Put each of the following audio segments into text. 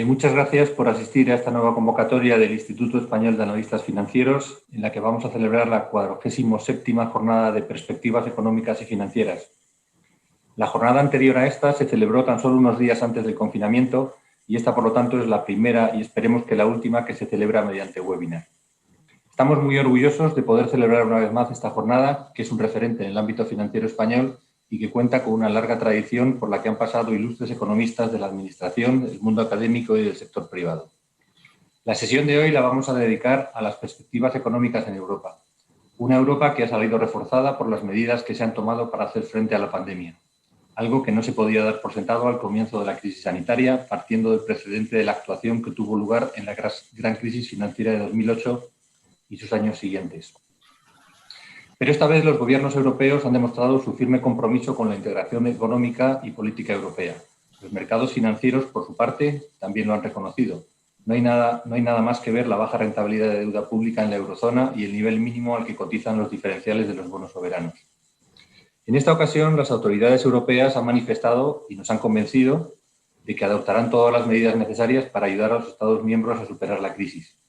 Muchas gracias por asistir a esta nueva convocatoria del Instituto Español de Analistas Financieros, en la que vamos a celebrar la 47ª Jornada de Perspectivas Económicas y Financieras. La jornada anterior a esta se celebró tan solo unos días antes del confinamiento y esta, por lo tanto, es la primera y esperemos que la última que se celebra mediante webinar. Estamos muy orgullosos de poder celebrar una vez más esta jornada, que es un referente en el ámbito financiero español y que cuenta con una larga tradición por la que han pasado ilustres economistas de la administración, del mundo académico y del sector privado. La sesión de hoy la vamos a dedicar a las perspectivas económicas en Europa. Una Europa que ha salido reforzada por las medidas que se han tomado para hacer frente a la pandemia. Algo que no se podía dar por sentado al comienzo de la crisis sanitaria, partiendo del precedente de la actuación que tuvo lugar en la gran crisis financiera de 2008 y sus años siguientes. Pero esta vez los gobiernos europeos han demostrado su firme compromiso con la integración económica y política europea. Los mercados financieros, por su parte, también lo han reconocido. No hay nada más que ver la baja rentabilidad de deuda pública en la eurozona y el nivel mínimo al que cotizan los diferenciales de los bonos soberanos. En esta ocasión, las autoridades europeas han manifestado y nos han convencido de que adoptarán todas las medidas necesarias para ayudar a los Estados miembros a superar la crisis.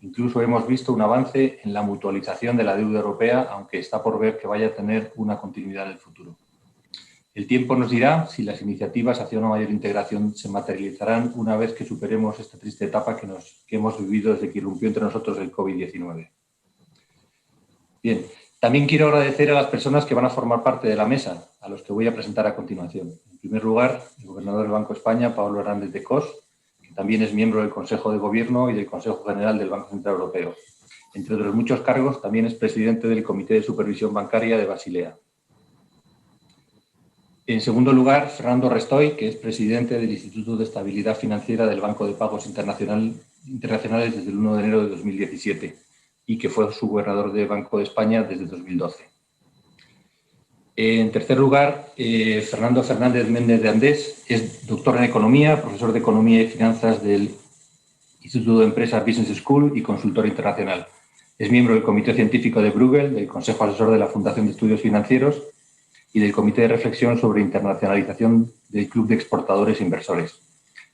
Incluso hemos visto un avance en la mutualización de la deuda europea, aunque está por ver que vaya a tener una continuidad en el futuro. El tiempo nos dirá si las iniciativas hacia una mayor integración se materializarán una vez que superemos esta triste etapa que hemos vivido desde que irrumpió entre nosotros el COVID-19. Bien, también quiero agradecer a las personas que van a formar parte de la mesa, a los que voy a presentar a continuación. En primer lugar, el gobernador del Banco de España, Pablo Hernández de Cos, también es miembro del Consejo de Gobierno y del Consejo General del Banco Central Europeo. Entre otros muchos cargos, también es presidente del Comité de Supervisión Bancaria de Basilea. En segundo lugar, Fernando Restoy, que es presidente del Instituto de Estabilidad Financiera del Banco de Pagos Internacionales desde el 1 de enero de 2017 y que fue subgobernador del Banco de España desde 2012. En tercer lugar, Fernando Fernández Méndez de Andés es doctor en Economía, profesor de Economía y Finanzas del Instituto de Empresas Business School y consultor internacional. Es miembro del Comité Científico de Bruegel, del Consejo Asesor de la Fundación de Estudios Financieros y del Comité de Reflexión sobre Internacionalización del Club de Exportadores e Inversores.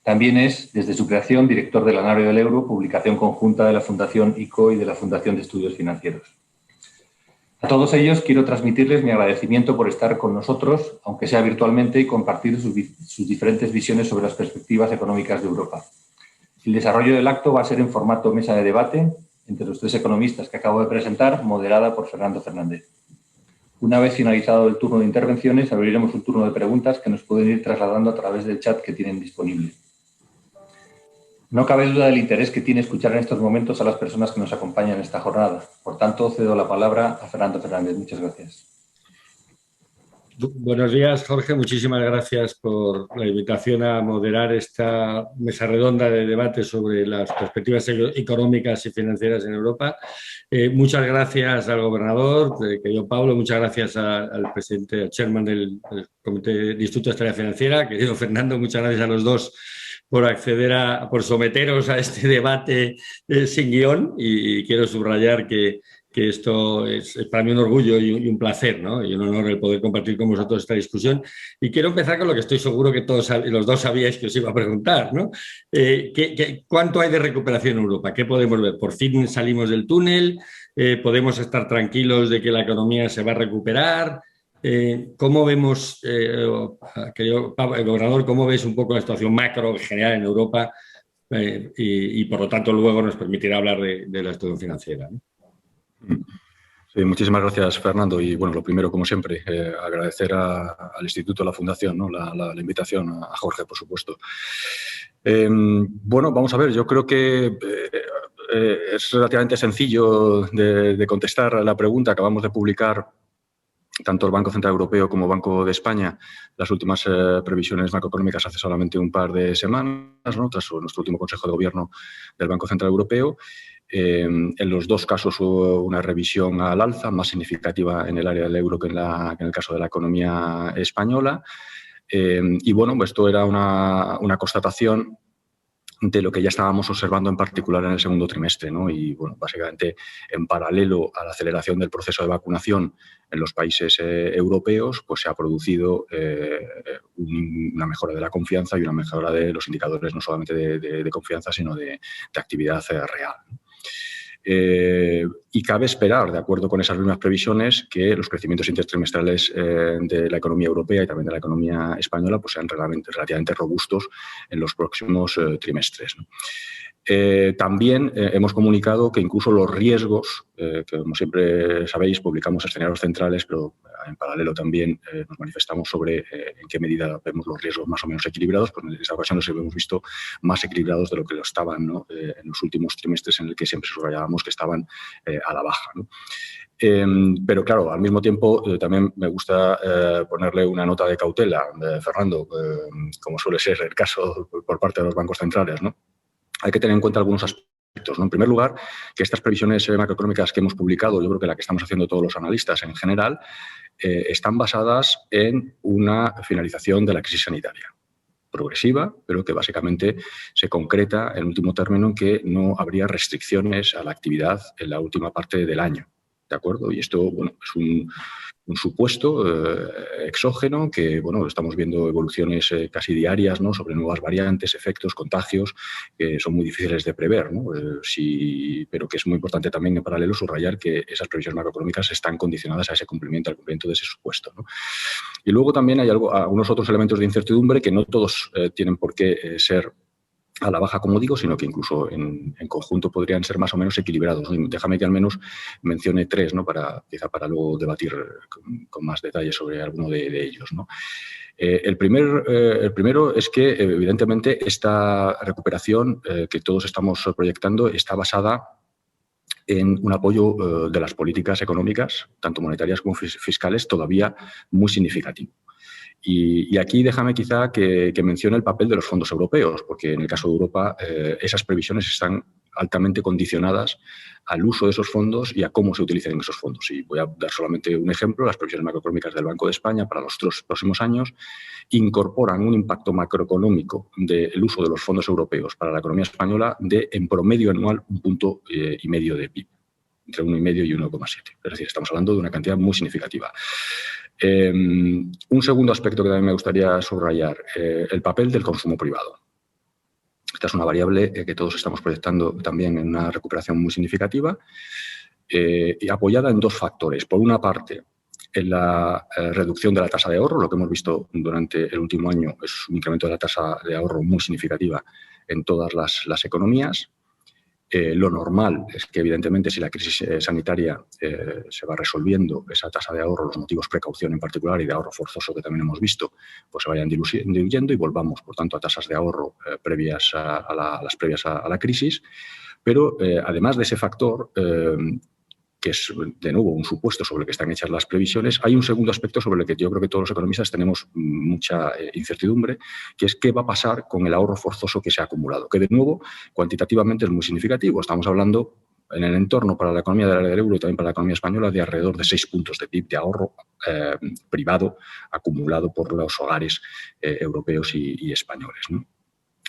También es, desde su creación, director del Anuario del Euro, publicación conjunta de la Fundación ICO y de la Fundación de Estudios Financieros. A todos ellos quiero transmitirles mi agradecimiento por estar con nosotros, aunque sea virtualmente, y compartir sus diferentes visiones sobre las perspectivas económicas de Europa. El desarrollo del acto va a ser en formato mesa de debate entre los tres economistas que acabo de presentar, moderada por Fernando Fernández. Una vez finalizado el turno de intervenciones, abriremos un turno de preguntas que nos pueden ir trasladando a través del chat que tienen disponible. No cabe duda del interés que tiene escuchar en estos momentos a las personas que nos acompañan en esta jornada. Por tanto, cedo la palabra a Fernando Fernández. Muchas gracias. Buenos días, Jorge. Muchísimas gracias por la invitación a moderar esta mesa redonda de debate sobre las perspectivas económicas y financieras en Europa. Muchas gracias al gobernador, querido Pablo. Muchas gracias al presidente, al chairman del Comité del Instituto de Estabilidad Financiera, querido Fernando. Muchas gracias a los dos por acceder por someteros a este debate sin guión, y quiero subrayar que esto es para mí un orgullo y un placer, ¿no? Y un honor el poder compartir con vosotros esta discusión. Y quiero empezar con lo que estoy seguro que los dos sabíais que os iba a preguntar, ¿no? ¿Cuánto hay de recuperación en Europa? ¿Qué podemos ver? ¿Por fin salimos del túnel? ¿Podemos estar tranquilos de que la economía se va a recuperar? ¿Cómo vemos, querido el gobernador, cómo ves un poco la situación macro en general en Europa? Y por lo tanto luego nos permitirá hablar de la situación financiera, ¿no? Sí, muchísimas gracias, Fernando. Y bueno, lo primero, como siempre, agradecer al Instituto, a la Fundación, ¿no? la invitación, a Jorge, por supuesto. Bueno, vamos a ver, yo creo que es relativamente sencillo de contestar a la pregunta. Acabamos de publicar tanto el Banco Central Europeo como Banco de España las últimas previsiones macroeconómicas hace solamente un par de semanas, ¿no? Tras nuestro último Consejo de Gobierno del Banco Central Europeo. En los dos casos hubo una revisión al alza, más significativa en el área del euro que en el caso de la economía española. Y bueno, esto era una constatación de lo que ya estábamos observando en particular en el segundo trimestre, ¿no? Y, bueno, básicamente en paralelo a la aceleración del proceso de vacunación en los países europeos, pues se ha producido una mejora de la confianza y una mejora de los indicadores no solamente de confianza, sino de actividad real, ¿no? Y cabe esperar, de acuerdo con esas mismas previsiones, que los crecimientos intertrimestrales de la economía europea y también de la economía española pues sean relativamente robustos en los próximos trimestres, ¿no? También hemos comunicado que incluso los riesgos, que como siempre sabéis, publicamos escenarios centrales, pero en paralelo también nos manifestamos sobre en qué medida vemos los riesgos más o menos equilibrados, pues en esta ocasión los hemos visto más equilibrados de lo que lo estaban, ¿no? En los últimos trimestres, en el que siempre subrayábamos que estaban a la baja, ¿no? Pero claro, al mismo tiempo también me gusta ponerle una nota de cautela, Fernando, como suele ser el caso por parte de los bancos centrales, ¿no? Hay que tener en cuenta algunos aspectos, ¿no? En primer lugar, que estas previsiones macroeconómicas que hemos publicado, yo creo que la que estamos haciendo todos los analistas en general, están basadas en una finalización de la crisis sanitaria progresiva, pero que básicamente se concreta en último término en que no habría restricciones a la actividad en la última parte del año, ¿de acuerdo? Y esto, bueno, es un supuesto exógeno que, bueno, estamos viendo evoluciones casi diarias, ¿no? Sobre nuevas variantes, efectos, contagios, que son muy difíciles de prever, ¿no? Pero que es muy importante también en paralelo subrayar que esas previsiones macroeconómicas están condicionadas a ese cumplimiento, al cumplimiento de ese supuesto, ¿no? Y luego también hay algunos otros elementos de incertidumbre que no todos tienen por qué ser a la baja, como digo, sino que incluso en conjunto podrían ser más o menos equilibrados, ¿no? Déjame que al menos mencione tres, ¿no? Quizá para luego debatir con más detalle sobre alguno de ellos, ¿no? El primero es que, evidentemente, esta recuperación que todos estamos proyectando está basada en un apoyo de las políticas económicas, tanto monetarias como fiscales, todavía muy significativo. Y aquí déjame quizá que mencione el papel de los fondos europeos, porque en el caso de Europa esas previsiones están altamente condicionadas al uso de esos fondos y a cómo se utilicen esos fondos. Y voy a dar solamente un ejemplo. Las previsiones macroeconómicas del Banco de España para los próximos años incorporan un impacto macroeconómico del uso de los fondos europeos para la economía española de, en promedio anual, 1,5 puntos de PIB, entre 1,5 y 1,7. Es decir, estamos hablando de una cantidad muy significativa. Un segundo aspecto que también me gustaría subrayar, el papel del consumo privado. Esta es una variable que todos estamos proyectando también en una recuperación muy significativa y apoyada en dos factores. Por una parte, en la reducción de la tasa de ahorro. Lo que hemos visto durante el último año es un incremento de la tasa de ahorro muy significativa en todas las economías. Lo normal es que, evidentemente, si la crisis sanitaria se va resolviendo, esa tasa de ahorro, los motivos precaución en particular y de ahorro forzoso que también hemos visto, pues se vayan diluyendo y volvamos, por tanto, a tasas de ahorro previas las previas a la crisis. Pero, además de ese factor, que es, de nuevo, un supuesto sobre el que están hechas las previsiones, hay un segundo aspecto sobre el que yo creo que todos los economistas tenemos mucha incertidumbre, que es qué va a pasar con el ahorro forzoso que se ha acumulado, que, de nuevo, cuantitativamente es muy significativo. Estamos hablando, en el entorno para la economía del área del euro y también para la economía española, de alrededor de 6 puntos de PIB de ahorro privado acumulado por los hogares europeos y españoles, ¿no?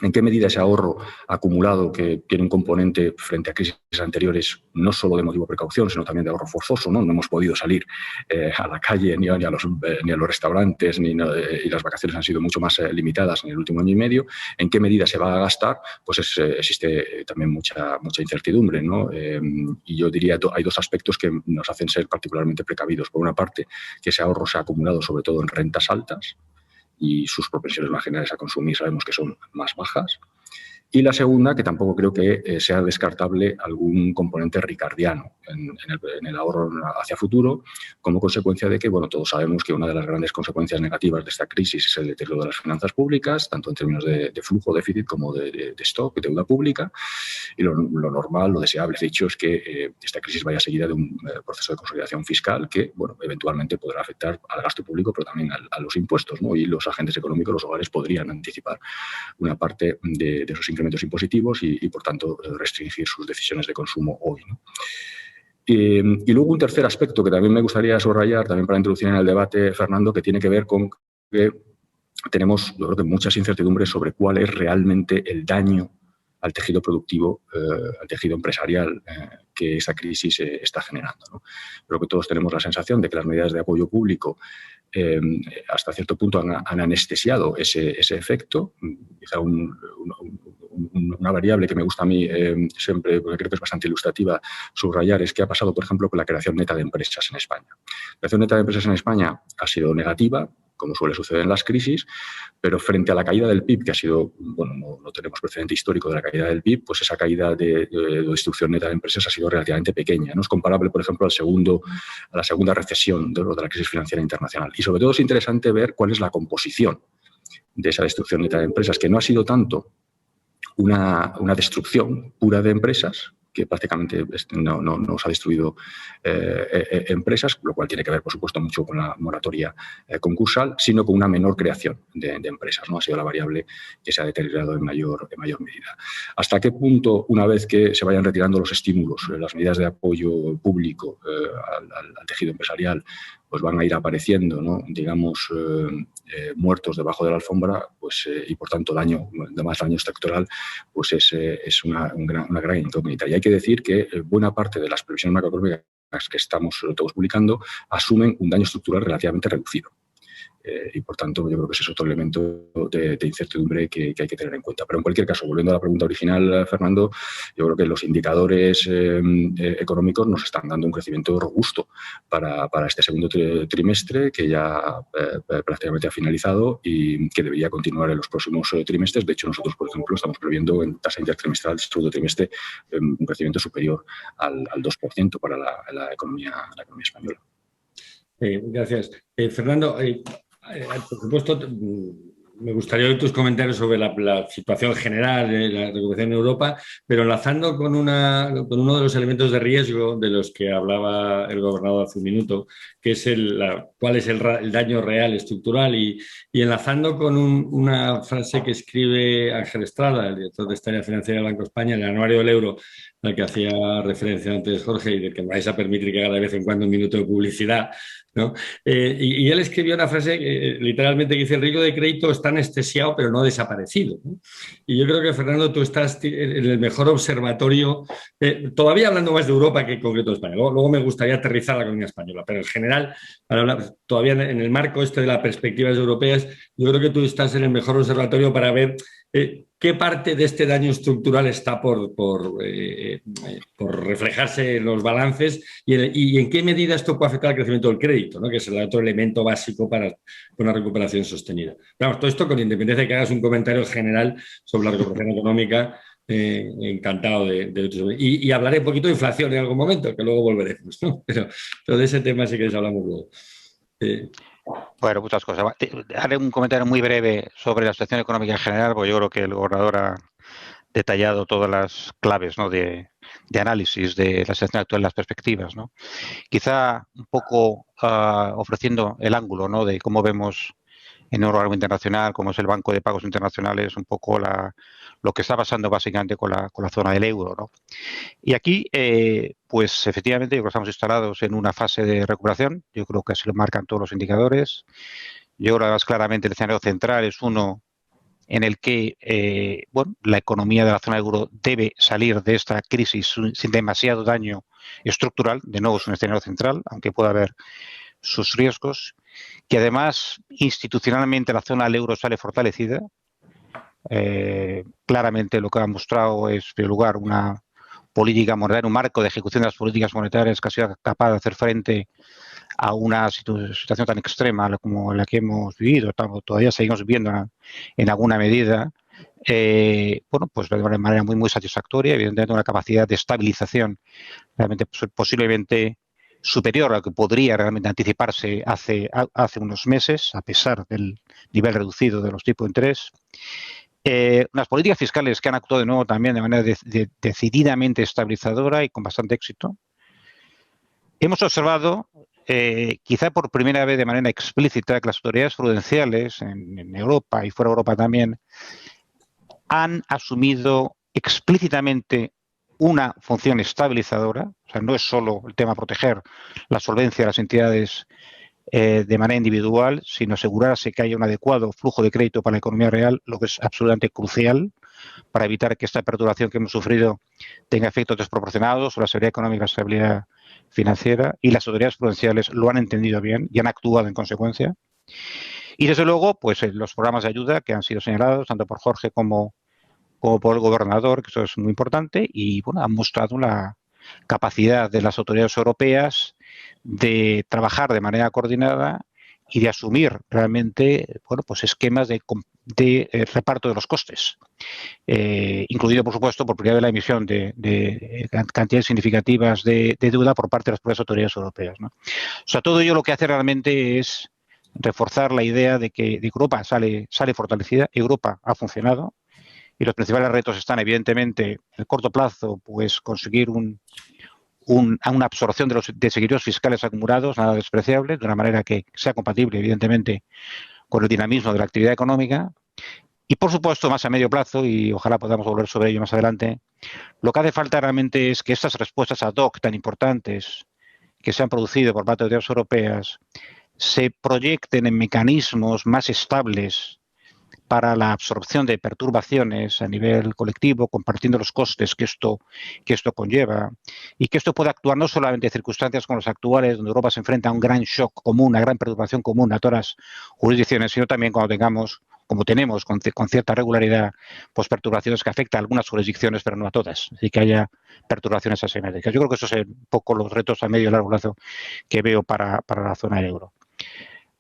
¿En qué medida ese ahorro acumulado, que tiene un componente frente a crisis anteriores no solo de motivo de precaución, sino también de ahorro forzoso, ¿no? No hemos podido salir a la calle ni a los restaurantes, y las vacaciones han sido mucho más limitadas en el último año y medio. ¿En qué medida se va a gastar? Pues existe también mucha incertidumbre, ¿no? Y yo diría que hay dos aspectos que nos hacen ser particularmente precavidos. Por una parte, que ese ahorro se ha acumulado sobre todo en rentas altas, y sus propensiones marginales a consumir sabemos que son más bajas. Y la segunda, que tampoco creo que sea descartable algún componente ricardiano en el ahorro hacia futuro, como consecuencia de que, bueno, todos sabemos que una de las grandes consecuencias negativas de esta crisis es el deterioro de las finanzas públicas, tanto en términos de flujo, déficit, como de stock, de deuda pública. Y lo normal, lo deseable, de hecho, es que esta crisis vaya seguida de un proceso de consolidación fiscal que, bueno, eventualmente podrá afectar al gasto público, pero también a los impuestos, ¿no? Y los agentes económicos, los hogares, podrían anticipar una parte de esos incrementos impositivos y, por tanto, restringir sus decisiones de consumo hoy, ¿no? Y luego un tercer aspecto que también me gustaría subrayar, también para introducir en el debate, Fernando, que tiene que ver con que tenemos, yo creo que, muchas incertidumbres sobre cuál es realmente el daño al tejido productivo, al tejido empresarial que esta crisis está generando, ¿no? Creo que todos tenemos la sensación de que las medidas de apoyo público hasta cierto punto han anestesiado ese efecto. Quizá una variable que me gusta a mí siempre, porque creo que es bastante ilustrativa, subrayar, es qué ha pasado, por ejemplo, con la creación neta de empresas en España. La creación neta de empresas en España ha sido negativa, como suele suceder en las crisis, pero frente a la caída del PIB, que ha sido, bueno, no tenemos precedente histórico de la caída del PIB, pues esa caída de destrucción neta de empresas ha sido relativamente pequeña. No es comparable, por ejemplo, a la segunda recesión de la crisis financiera internacional. Y sobre todo es interesante ver cuál es la composición de esa destrucción neta de empresas, que no ha sido tanto una destrucción pura de empresas, que prácticamente no se ha destruido empresas, lo cual tiene que ver, por supuesto, mucho con la moratoria concursal, sino con una menor creación de empresas, ¿no? Ha sido la variable que se ha deteriorado en mayor medida. ¿Hasta qué punto, una vez que se vayan retirando los estímulos, las medidas de apoyo público al tejido empresarial, pues van a ir apareciendo, ¿no? Digamos, muertos debajo de la alfombra, pues, y por tanto más daño estructural, pues es una gran incógnita. Y hay que decir que buena parte de las previsiones macroeconómicas que estamos todos publicando asumen un daño estructural relativamente reducido. Y por tanto yo creo que ese es otro elemento de incertidumbre que hay que tener en cuenta. Pero en cualquier caso, volviendo a la pregunta original, Fernando, yo creo que los indicadores económicos nos están dando un crecimiento robusto para este segundo trimestre, que ya prácticamente ha finalizado y que debería continuar en los próximos trimestres. De hecho, nosotros, por ejemplo, estamos previendo en tasa intertrimestral del segundo trimestre un crecimiento superior al 2% para la economía española. Gracias. Fernando, por supuesto, me gustaría oír tus comentarios sobre la situación general de la recuperación en Europa, pero enlazando con uno de los elementos de riesgo de los que hablaba el gobernador hace un minuto, que es cuál es el daño real estructural, y enlazando con una frase que escribe Ángel Estrada, el director de Estabilidad Financiera del Banco de España, en el anuario del euro, al que hacía referencia antes Jorge, y del que me vais a permitir que haga de vez en cuando un minuto de publicidad, ¿no? Y él escribió una frase literalmente que dice: el riesgo de crédito está anestesiado pero no desaparecido, ¿no? Y yo creo que, Fernando, tú estás en el mejor observatorio, todavía hablando más de Europa que en concreto de España. Luego me gustaría aterrizar la economía española, pero en general, para hablar, todavía en el marco de las perspectivas europeas, yo creo que tú estás en el mejor observatorio para ver qué parte de este daño estructural está por reflejarse en los balances y en qué medida esto puede afectar al crecimiento del crédito, ¿no? Que es el otro elemento básico para una recuperación sostenida. Vamos, todo esto con independencia de que hagas un comentario general sobre la recuperación económica. Encantado y hablaré un poquito de inflación en algún momento, que luego volveremos, ¿no? Pero de ese tema sí que les hablamos luego. Bueno, muchas cosas. Haré un comentario muy breve sobre la situación económica en general, porque yo creo que el gobernador ha detallado todas las claves, ¿no?, de análisis de la situación actual, las perspectivas, ¿no? Quizá un poco ofreciendo el ángulo, ¿no?, de cómo vemos en órgano internacional, como es el Banco de Pagos Internacionales, un poco lo que está pasando básicamente con la zona del euro, ¿no? Y aquí, pues efectivamente, yo creo que estamos instalados en una fase de recuperación. Yo creo que se lo marcan todos los indicadores. Yo creo además claramente el escenario central es uno en el que bueno, la economía de la zona euro debe salir de esta crisis sin demasiado daño estructural. De nuevo es un escenario central, aunque pueda haber sus riesgos, que además institucionalmente la zona del euro sale fortalecida. Claramente lo que ha mostrado es, en primer lugar, una política monetaria, un marco de ejecución de las políticas monetarias que ha sido capaz de hacer frente a una situación tan extrema como la que hemos vivido, todavía seguimos viviendo en alguna medida. Bueno, pues de una manera muy satisfactoria, evidentemente una capacidad de estabilización realmente posiblemente superior a lo que podría realmente anticiparse hace unos meses, a pesar del nivel reducido de los tipos de interés. Unas políticas fiscales que han actuado de nuevo también de manera decididamente estabilizadora y con bastante éxito. Hemos observado, quizá por primera vez de manera explícita, que las autoridades prudenciales en Europa y fuera de Europa también han asumido explícitamente una función estabilizadora. O sea, no es solo el tema proteger la solvencia de las entidades de manera individual, sino asegurarse que haya un adecuado flujo de crédito para la economía real, lo que es absolutamente crucial para evitar que esta perturbación que hemos sufrido tenga efectos desproporcionados sobre la seguridad económica y la estabilidad financiera, y las autoridades prudenciales lo han entendido bien y han actuado en consecuencia. Y desde luego, pues los programas de ayuda que han sido señalados tanto por Jorge como por el gobernador, que eso es muy importante, y bueno, han mostrado la capacidad de las autoridades europeas de trabajar de manera coordinada y de asumir realmente, bueno, pues esquemas de reparto de los costes, incluido, por supuesto, por primera vez la emisión de cantidades significativas de deuda por parte de las propias autoridades europeas, ¿no? O sea, todo ello lo que hace realmente es reforzar la idea de que Europa sale fortalecida. Europa ha funcionado y los principales retos están, evidentemente, en el corto plazo, pues conseguir una absorción de los desequilibrios fiscales acumulados, nada despreciable, de una manera que sea compatible, evidentemente, con el dinamismo de la actividad económica. Y, por supuesto, más a medio plazo, y ojalá podamos volver sobre ello más adelante, lo que hace falta realmente es que estas respuestas ad hoc tan importantes que se han producido por parte de las europeas se proyecten en mecanismos más estables para la absorción de perturbaciones a nivel colectivo, compartiendo los costes que esto conlleva, y que esto pueda actuar no solamente en circunstancias como las actuales, donde Europa se enfrenta a un gran shock común, una gran perturbación común a todas las jurisdicciones, sino también cuando tengamos, como tenemos con cierta regularidad, pues perturbaciones que afectan a algunas jurisdicciones, pero no a todas, así que haya perturbaciones asimétricas. Yo creo que esos son un poco los retos a medio y largo plazo que veo para la zona del euro.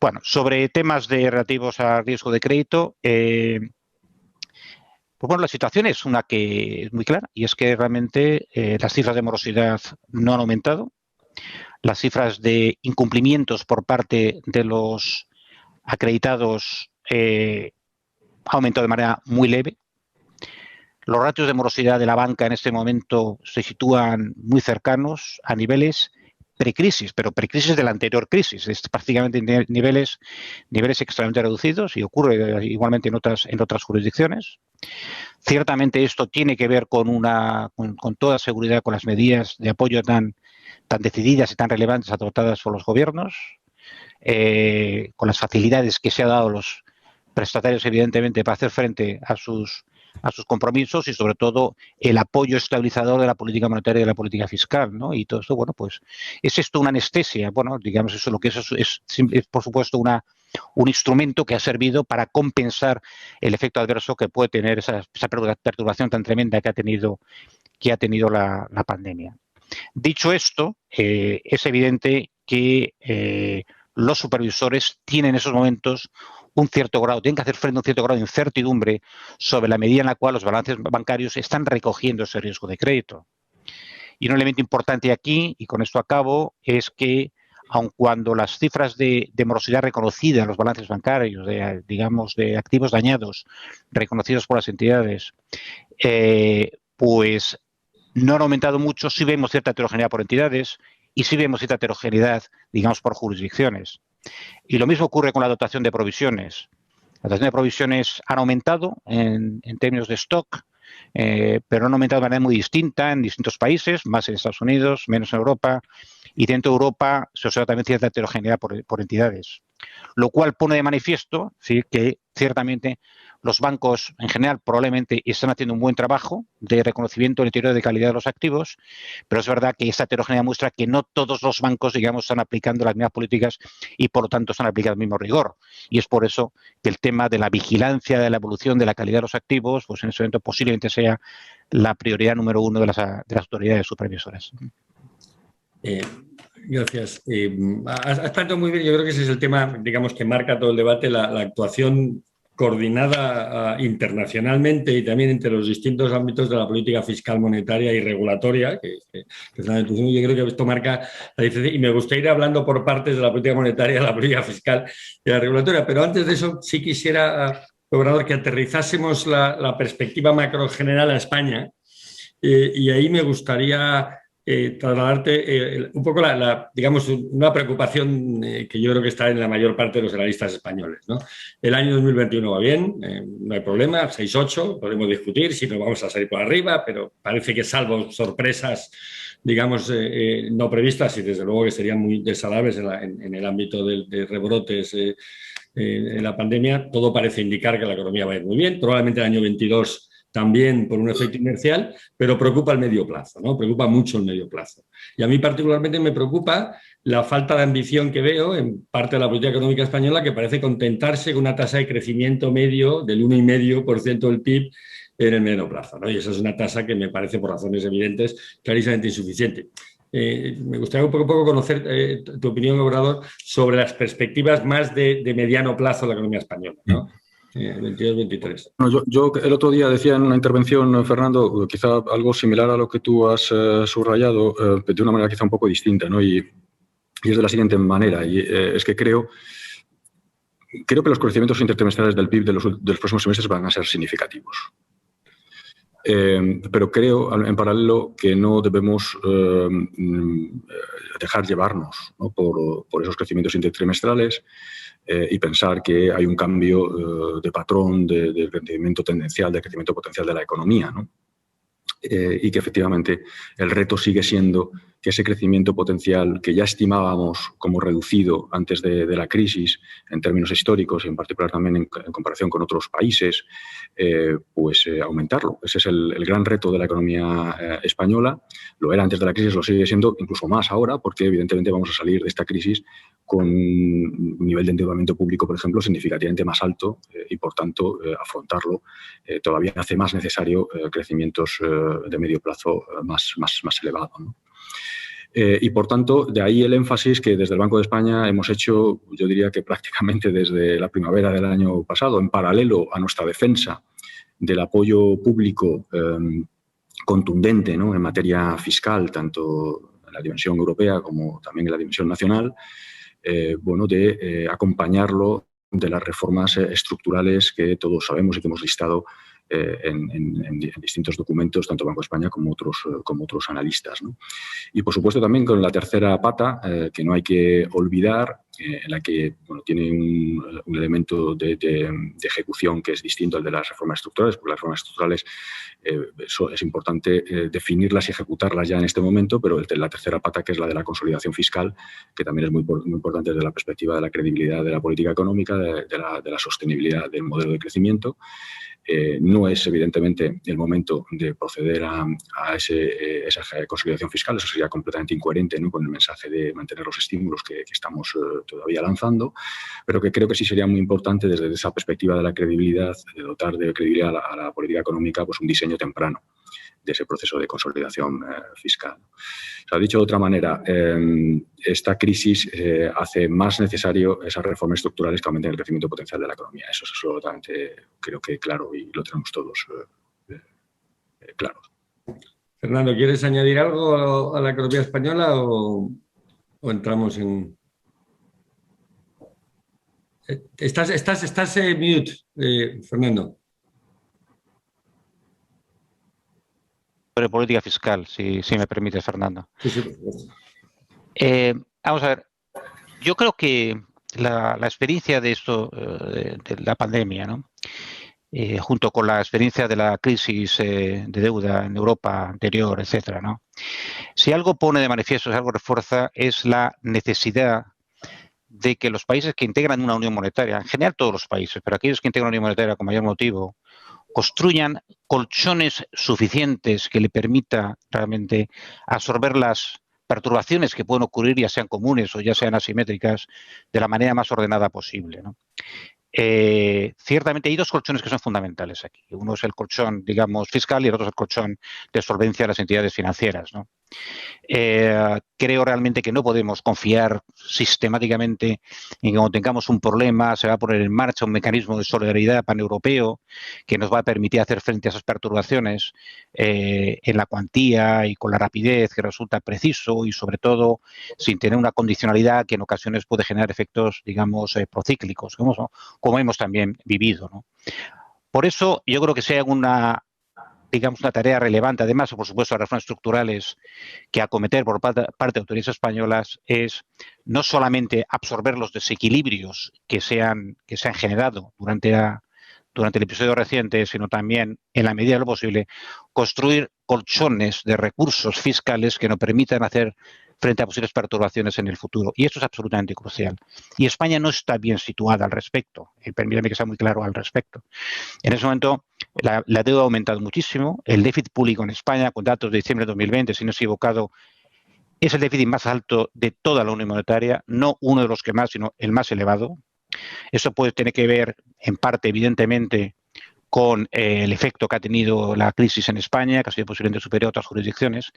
Bueno, sobre temas relativos a riesgo de crédito, pues bueno, la situación es una que es muy clara, y es que realmente las cifras de morosidad no han aumentado, las cifras de incumplimientos por parte de los acreditados han aumentado de manera muy leve. Los ratios de morosidad de la banca en este momento se sitúan muy cercanos a niveles precrisis, pero precrisis de la anterior crisis, es prácticamente niveles extremadamente reducidos, y ocurre igualmente en otras jurisdicciones. Ciertamente esto tiene que ver con toda seguridad con las medidas de apoyo tan decididas y tan relevantes adoptadas por los gobiernos, con las facilidades que se ha dado a los prestatarios, evidentemente, para hacer frente a sus compromisos, y sobre todo el apoyo estabilizador de la política monetaria y de la política fiscal, ¿no? Y todo esto, bueno, pues es esto una anestesia, bueno, digamos, eso lo que es por supuesto un instrumento que ha servido para compensar el efecto adverso que puede tener esa perturbación tan tremenda que ha tenido la pandemia. Dicho esto, es evidente que los supervisores tienen en esos momentos tienen que hacer frente a un cierto grado de incertidumbre sobre la medida en la cual los balances bancarios están recogiendo ese riesgo de crédito. Y un elemento importante aquí, y con esto acabo, es que aun cuando las cifras de morosidad reconocidas en los balances bancarios, de activos dañados reconocidos por las entidades, pues no han aumentado mucho, sí vemos cierta heterogeneidad por entidades y sí vemos cierta heterogeneidad, digamos, por jurisdicciones. Y lo mismo ocurre con la dotación de provisiones. La dotación de provisiones han aumentado en términos de stock, pero han aumentado de manera muy distinta en distintos países, más en Estados Unidos, menos en Europa, y dentro de Europa se observa también cierta heterogeneidad por entidades. Lo cual pone de manifiesto, ¿sí?, que ciertamente los bancos en general probablemente están haciendo un buen trabajo de reconocimiento del interior de calidad de los activos, pero es verdad que esta heterogeneidad muestra que no todos los bancos, digamos, están aplicando las mismas políticas y por lo tanto están aplicando el mismo rigor. Y es por eso que el tema de la vigilancia de la evolución de la calidad de los activos, pues en ese momento posiblemente sea la prioridad número uno de las autoridades supervisoras. Gracias. Has planteado muy bien, yo creo que ese es el tema, digamos, que marca todo el debate, la actuación coordinada internacionalmente y también entre los distintos ámbitos de la política fiscal, monetaria y regulatoria, que yo creo que esto marca la diferencia, y me gustaría ir hablando por partes de la política monetaria, la política fiscal y la regulatoria, pero antes de eso sí quisiera, gobernador, que aterrizásemos la perspectiva macro general a España, y ahí me gustaría trasladarte un poco digamos, una preocupación que yo creo que está en la mayor parte de los analistas españoles, ¿no? El año 2021 va bien, no hay problema, 6,8, podemos discutir si nos vamos a salir por arriba, pero parece que salvo sorpresas, digamos, no previstas, y desde luego que serían muy desagradables en el ámbito de rebrotes en la pandemia, todo parece indicar que la economía va a ir muy bien. Probablemente el año 22 también por un efecto inercial, pero preocupa el medio plazo, ¿no? Preocupa mucho el medio plazo. Y a mí particularmente me preocupa la falta de ambición que veo en parte de la política económica española, que parece contentarse con una tasa de crecimiento medio del 1,5% del PIB en el medio plazo, ¿no? Y esa es una tasa que me parece, por razones evidentes, clarísimamente insuficiente. Me gustaría un poco conocer tu opinión, Obrador, sobre las perspectivas más de mediano plazo de la economía española, ¿no? 22-23. Bueno, yo el otro día decía en una intervención, Fernando, quizá algo similar a lo que tú has subrayado, de una manera quizá un poco distinta, ¿no? Y es de la siguiente manera, y es que creo que los crecimientos intertrimestrales del PIB de los próximos semestres van a ser significativos. Pero creo, en paralelo, que no debemos dejar llevarnos, ¿no? por esos crecimientos intertrimestrales y pensar que hay un cambio de patrón de crecimiento tendencial, de crecimiento potencial de la economía, ¿no? Y que efectivamente el reto sigue siendo que ese crecimiento potencial que ya estimábamos como reducido antes de la crisis en términos históricos y en particular también en comparación con otros países, aumentarlo. Ese es el gran reto de la economía española. Lo era antes de la crisis, lo sigue siendo incluso más ahora, porque evidentemente vamos a salir de esta crisis con un nivel de endeudamiento público, por ejemplo, significativamente más alto y, por tanto, afrontarlo todavía hace más necesario crecimientos de medio plazo más elevados, ¿no? Y, por tanto, de ahí el énfasis que desde el Banco de España hemos hecho, yo diría que prácticamente desde la primavera del año pasado, en paralelo a nuestra defensa del apoyo público contundente, ¿no? En materia fiscal, tanto en la dimensión europea como también en la dimensión nacional, de acompañarlo de las reformas estructurales que todos sabemos y que hemos listado en distintos documentos, tanto Banco de España como otros analistas, ¿no? Y, por supuesto, también con la tercera pata, que no hay que olvidar, en la que tiene un elemento de ejecución que es distinto al de las reformas estructurales, porque las reformas estructurales es importante definirlas y ejecutarlas ya en este momento, pero la tercera pata, que es la de la consolidación fiscal, que también es muy importante desde la perspectiva de la credibilidad de la política económica, de la sostenibilidad del modelo de crecimiento. No es, evidentemente, el momento de proceder a esa consolidación fiscal. Eso sería completamente incoherente, ¿no? Con el mensaje de mantener los estímulos que estamos todavía lanzando, pero que creo que sí sería muy importante desde esa perspectiva de la credibilidad, de dotar de credibilidad a la política económica, pues un diseño temprano de ese proceso de consolidación fiscal. O sea, dicho de otra manera, esta crisis hace más necesario esas reformas estructurales que aumenten el crecimiento potencial de la economía. Eso es absolutamente, creo que claro, y lo tenemos todos claro. Fernando, ¿quieres añadir algo a la economía española o entramos en...? Estás mute, Fernando. Sobre política fiscal, si me permites, Fernando. Sí, por supuesto. Vamos a ver, yo creo que la experiencia de esto, de la pandemia, ¿no? Junto con la experiencia de la crisis de deuda en Europa anterior, etcétera, ¿no? Si algo pone de manifiesto, si algo refuerza, es la necesidad de que los países que integran una unión monetaria, en general todos los países, pero aquellos que integran una unión monetaria con mayor motivo, construyan colchones suficientes que le permita realmente absorber las perturbaciones que pueden ocurrir, ya sean comunes o ya sean asimétricas, de la manera más ordenada posible, ¿no? Ciertamente hay dos colchones que son fundamentales aquí. Uno es el colchón, digamos, fiscal y el otro es el colchón de solvencia de las entidades financieras, ¿no? Creo realmente que no podemos confiar sistemáticamente en que cuando tengamos un problema se va a poner en marcha un mecanismo de solidaridad paneuropeo que nos va a permitir hacer frente a esas perturbaciones en la cuantía y con la rapidez que resulta preciso y, sobre todo, sin tener una condicionalidad que en ocasiones puede generar efectos, digamos, procíclicos, como hemos también vivido, ¿no? Por eso yo creo que sea una tarea relevante, además, por supuesto, las reformas estructurales que acometer por parte de autoridades españolas es no solamente absorber los desequilibrios que se han generado durante el episodio reciente, sino también, en la medida de lo posible, construir colchones de recursos fiscales que nos permitan hacer frente a posibles perturbaciones en el futuro. Y esto es absolutamente crucial. Y España no está bien situada al respecto. Permítame que sea muy claro al respecto. En ese momento, La deuda ha aumentado muchísimo. El déficit público en España, con datos de diciembre de 2020, si no estoy equivocado, es el déficit más alto de toda la Unión Monetaria, no uno de los que más, sino el más elevado. Eso puede tener que ver, en parte, evidentemente, con el efecto que ha tenido la crisis en España, que ha sido posiblemente superior a otras jurisdicciones.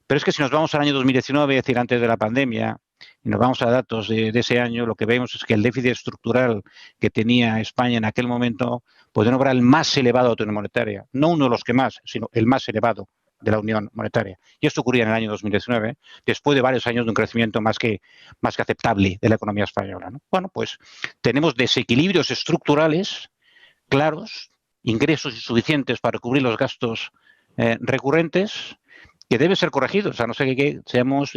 Pero es que si nos vamos al año 2019, es decir, antes de la pandemia, y nos vamos a datos de ese año, lo que vemos es que el déficit estructural que tenía España en aquel momento, pues no era el más elevado de la Unión Monetaria, no uno de los que más, sino el más elevado de la Unión Monetaria. Y esto ocurría en el año 2019, después de varios años de un crecimiento más que aceptable de la economía española, ¿no? Bueno, pues tenemos desequilibrios estructurales claros, ingresos insuficientes para cubrir los gastos recurrentes, que deben ser corregidos, a no ser que seamos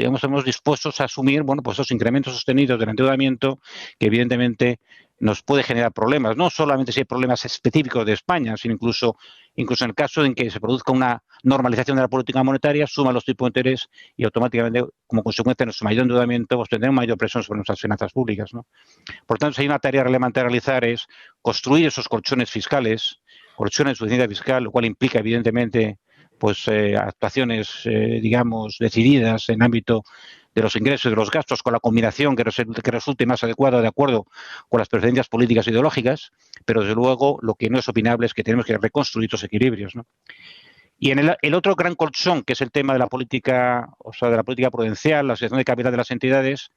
dispuestos a asumir, bueno, pues esos incrementos sostenidos del endeudamiento que evidentemente nos puede generar problemas, no solamente si hay problemas específicos de España, sino incluso en el caso en que se produzca una normalización de la política monetaria, suma los tipos de interés y automáticamente, como consecuencia de nuestro mayor endeudamiento, pues tendremos mayor presión sobre nuestras finanzas públicas, ¿no? Por tanto, si hay una tarea relevante a realizar es construir esos colchones fiscales, colchones de suficiencia fiscal, lo cual implica evidentemente pues actuaciones, digamos, decididas en ámbito de los ingresos y de los gastos, con la combinación que resulte más adecuada de acuerdo con las preferencias políticas e ideológicas, pero desde luego lo que no es opinable es que tenemos que reconstruir estos equilibrios, ¿no? Y en el otro gran colchón, que es el tema de la política, o sea, de la política prudencial, la asociación de capital de las entidades,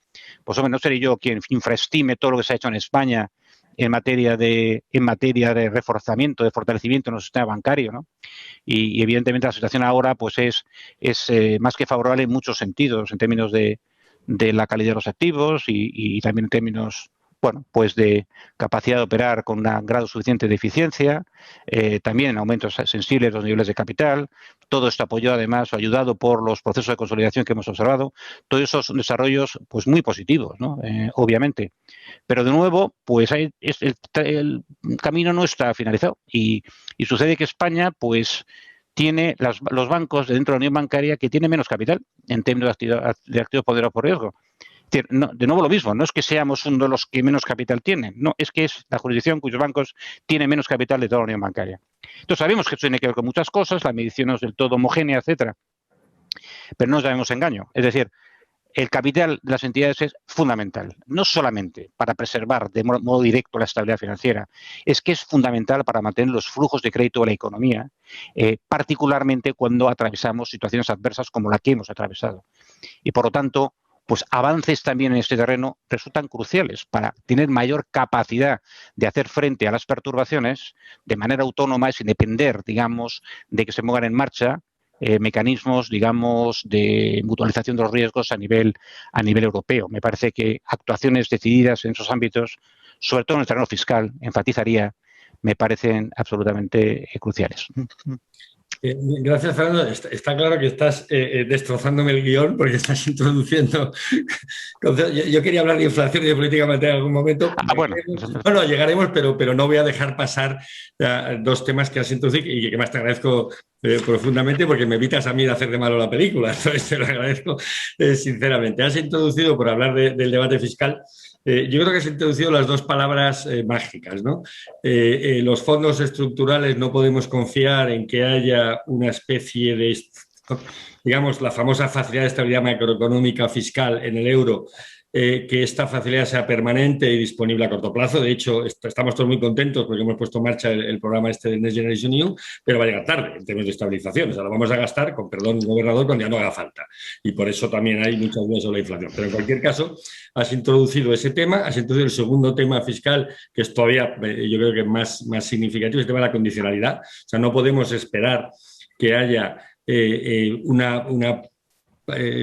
pues hombre, no seré yo quien infraestime todo lo que se ha hecho en España en materia de reforzamiento, de fortalecimiento en el sistema bancario, ¿no? Y evidentemente la situación ahora pues es más que favorable en muchos sentidos, en términos de la calidad de los activos y también en términos, bueno, pues de capacidad de operar con un grado suficiente de eficiencia, también en aumentos sensibles de los niveles de capital. Todo esto apoyado además o ayudado por los procesos de consolidación que hemos observado. Todos esos son desarrollos pues muy positivos, ¿no? Obviamente. Pero de nuevo, pues el camino no está finalizado y sucede que España pues tiene los bancos dentro de la unión bancaria que tienen menos capital en términos de activos ponderados por riesgo. Es decir, no, de nuevo lo mismo, no es que seamos uno de los que menos capital tienen, no, es que es la jurisdicción cuyos bancos tienen menos capital de toda la unión bancaria. Entonces sabemos que esto tiene que ver con muchas cosas, la medición no es del todo homogénea, etcétera, pero no nos debemos engaño. Es decir, el capital de las entidades es fundamental, no solamente para preservar de modo directo la estabilidad financiera, es que es fundamental para mantener los flujos de crédito de la economía, particularmente cuando atravesamos situaciones adversas como la que hemos atravesado. Y por lo tanto, pues avances también en este terreno resultan cruciales para tener mayor capacidad de hacer frente a las perturbaciones de manera autónoma y sin depender, digamos, de que se pongan en marcha mecanismos, digamos, de mutualización de los riesgos a nivel europeo. Me parece que actuaciones decididas en esos ámbitos, sobre todo en el terreno fiscal, enfatizaría, me parecen absolutamente cruciales. Gracias, Fernando. Está claro que estás destrozándome el guión porque estás introduciendo conceptos. Yo quería hablar de inflación y de política monetaria en algún momento. Bueno. No, llegaremos, pero no voy a dejar pasar dos temas que has introducido y que más te agradezco profundamente porque me evitas a mí de hacer de malo la película. Entonces te lo agradezco sinceramente. Has introducido, por hablar del debate fiscal, yo creo que has introducido las dos palabras mágicas, ¿no? Los fondos estructurales no podemos confiar en que haya una especie de, digamos, la famosa facilidad de estabilidad macroeconómica fiscal en el euro, que esta facilidad sea permanente y disponible a corto plazo. De hecho, estamos todos muy contentos porque hemos puesto en marcha el programa este de Next Generation EU, pero va a llegar tarde en términos de estabilización. O sea, lo vamos a gastar, con perdón, gobernador, cuando ya no haga falta. Y por eso también hay muchas dudas sobre la inflación. Pero en cualquier caso, has introducido ese tema, has introducido el segundo tema fiscal, que es todavía, yo creo que más significativo, es el tema de la condicionalidad. O sea, no podemos esperar que haya una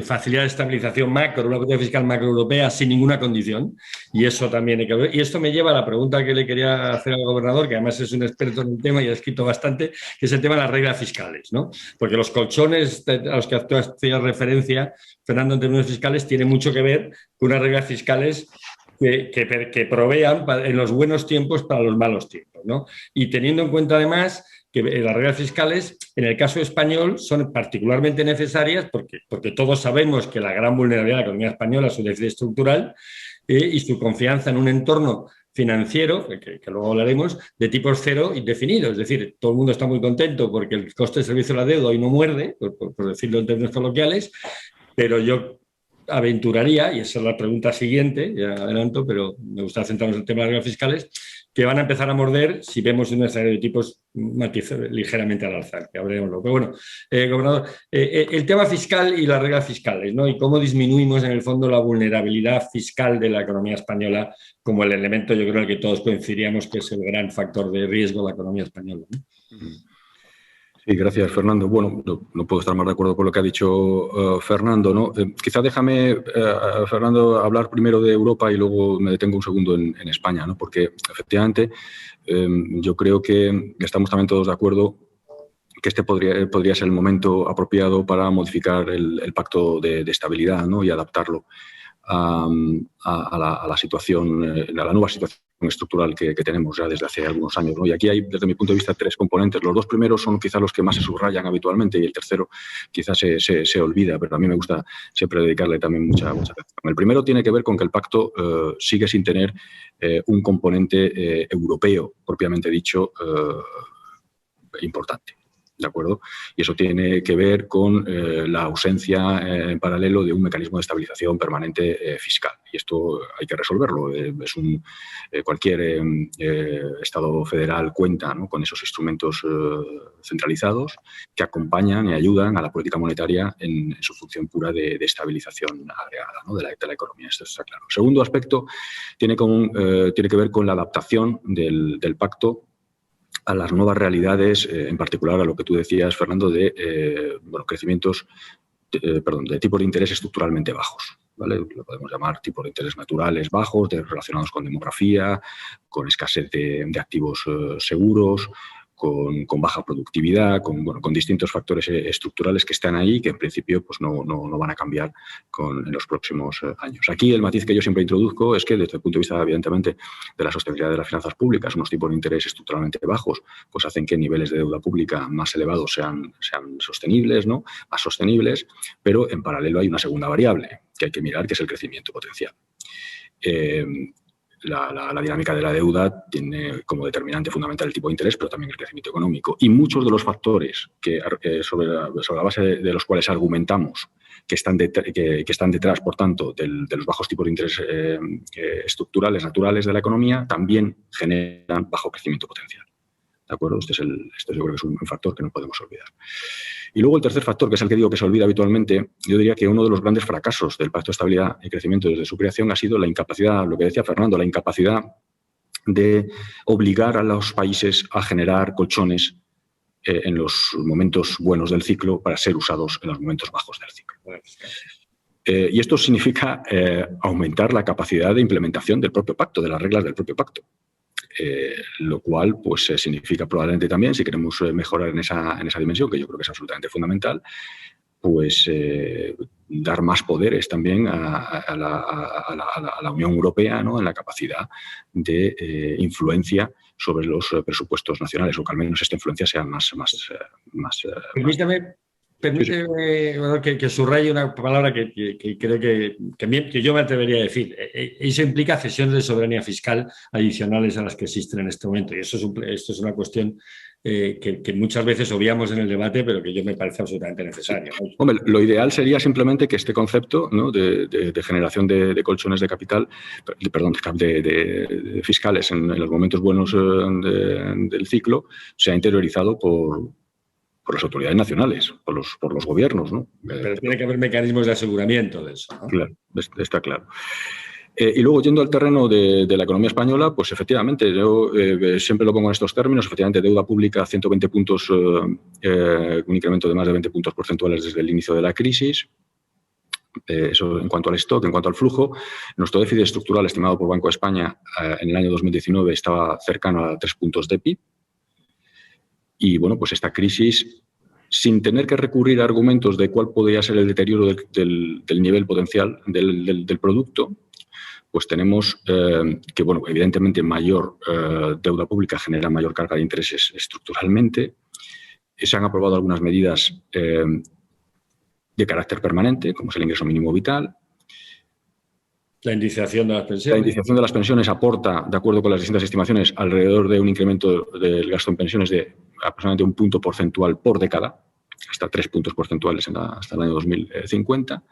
facilidad de estabilización macro, una política fiscal macroeuropea sin ninguna condición, y eso también hay que ver. Y esto me lleva a la pregunta que le quería hacer al gobernador, que además es un experto en el tema y ha escrito bastante, que es el tema de las reglas fiscales, ¿no? Porque los colchones a los que hacías referencia, Fernando, en términos fiscales, tiene mucho que ver con unas reglas fiscales que provean en los buenos tiempos para los malos tiempos, ¿no? Y teniendo en cuenta además que las reglas fiscales, en el caso español, son particularmente necesarias porque todos sabemos que la gran vulnerabilidad de la economía española es su déficit estructural y su confianza en un entorno financiero, que luego hablaremos, de tipos cero indefinidos. Es decir, todo el mundo está muy contento porque el coste de servicio de la deuda hoy no muerde, por decirlo en términos coloquiales, pero yo aventuraría, y esa es la pregunta siguiente, ya adelanto, pero me gusta centrarnos en el tema de las reglas fiscales, que van a empezar a morder si vemos un escenario de tipos ligeramente al alza, que hablaremos luego. Pero bueno, gobernador, el tema fiscal y las reglas fiscales, ¿no? Y cómo disminuimos en el fondo la vulnerabilidad fiscal de la economía española como el elemento, yo creo, en el que todos coincidiríamos que es el gran factor de riesgo de la economía española, ¿no? Sí, gracias, Fernando. Bueno, no puedo estar más de acuerdo con lo que ha dicho Fernando, ¿no? Quizá déjame, Fernando, hablar primero de Europa y luego me detengo un segundo en España, ¿no? Porque efectivamente yo creo que estamos también todos de acuerdo que este podría ser el momento apropiado para modificar el pacto de estabilidad, ¿no? Y adaptarlo a la situación, a la nueva situación estructural que tenemos ya desde hace algunos años, ¿no? Y aquí hay, desde mi punto de vista, tres componentes. Los dos primeros son quizás los que más se subrayan habitualmente y el tercero quizás se olvida, pero a mí me gusta siempre dedicarle también mucha atención. El primero tiene que ver con que el pacto sigue sin tener un componente europeo, propiamente dicho, importante. ¿De acuerdo? Y eso tiene que ver con la ausencia en paralelo de un mecanismo de estabilización permanente fiscal. Y esto hay que resolverlo. Cualquier Estado federal cuenta, ¿no?, con esos instrumentos centralizados que acompañan y ayudan a la política monetaria en su función pura de estabilización agregada, ¿no?, de la economía. Esto está claro. El segundo aspecto tiene que ver con la adaptación del pacto a las nuevas realidades, en particular a lo que tú decías, Fernando, de crecimientos, de tipos de interés estructuralmente bajos, ¿vale? Lo podemos llamar tipos de interés naturales bajos, relacionados con demografía, con escasez de activos seguros, con baja productividad, con distintos factores estructurales que están ahí, que en principio pues no van a cambiar en los próximos años. Aquí el matiz que yo siempre introduzco es que desde el punto de vista, evidentemente, de la sostenibilidad de las finanzas públicas, unos tipos de interés estructuralmente bajos pues hacen que niveles de deuda pública más elevados sean sostenibles, ¿no?, más sostenibles, pero en paralelo hay una segunda variable que hay que mirar, que es el crecimiento potencial. La dinámica de la deuda tiene como determinante fundamental el tipo de interés, pero también el crecimiento económico. Y muchos de los factores sobre la base de los cuales argumentamos que están detrás, por tanto, de los bajos tipos de interés estructurales naturales de la economía, también generan bajo crecimiento potencial. ¿De acuerdo? Esto yo creo que es un factor que no podemos olvidar. Y luego el tercer factor, que es el que digo que se olvida habitualmente, yo diría que uno de los grandes fracasos del Pacto de Estabilidad y Crecimiento desde su creación ha sido la incapacidad, lo que decía Fernando, la incapacidad de obligar a los países a generar colchones en los momentos buenos del ciclo para ser usados en los momentos bajos del ciclo. Y esto significa aumentar la capacidad de implementación del propio pacto, de las reglas del propio pacto. Lo cual pues significa probablemente también, si queremos mejorar en esa dimensión, que yo creo que es absolutamente fundamental, pues dar más poderes también a la Unión Europea, ¿no?, en la capacidad de influencia sobre los presupuestos nacionales, o que al menos esta influencia sea más Permíteme que subraye una palabra que creo que yo me atrevería a decir. Eso implica cesiones de soberanía fiscal adicionales a las que existen en este momento. Y esto es una cuestión que muchas veces obviamos en el debate, pero que yo me parece absolutamente necesario, ¿no? Hombre, lo ideal sería simplemente que este concepto, ¿no?, de generación de colchones de capital, de fiscales en los momentos buenos del ciclo, sea interiorizado por las autoridades nacionales, por los gobiernos, ¿no? Pero tiene que haber mecanismos de aseguramiento de eso, ¿no? Claro, está claro. Y luego, yendo al terreno de la economía española, pues efectivamente, yo siempre lo pongo en estos términos, efectivamente, deuda pública 120 puntos, un incremento de más de 20 puntos porcentuales desde el inicio de la crisis. Eso en cuanto al stock, en cuanto al flujo. Nuestro déficit estructural estimado por Banco de España en el año 2019 estaba cercano a 3 puntos de PIB. Y bueno, pues esta crisis, sin tener que recurrir a argumentos de cuál podría ser el deterioro del nivel potencial del producto, pues tenemos que, bueno, evidentemente mayor deuda pública genera mayor carga de intereses estructuralmente. Se han aprobado algunas medidas de carácter permanente, como es el ingreso mínimo vital. La indexación de las pensiones. La indexación de las pensiones aporta, de acuerdo con las distintas estimaciones, alrededor de un incremento del gasto en pensiones de aproximadamente 1 punto porcentual por década, hasta 3 puntos porcentuales hasta el año 2050.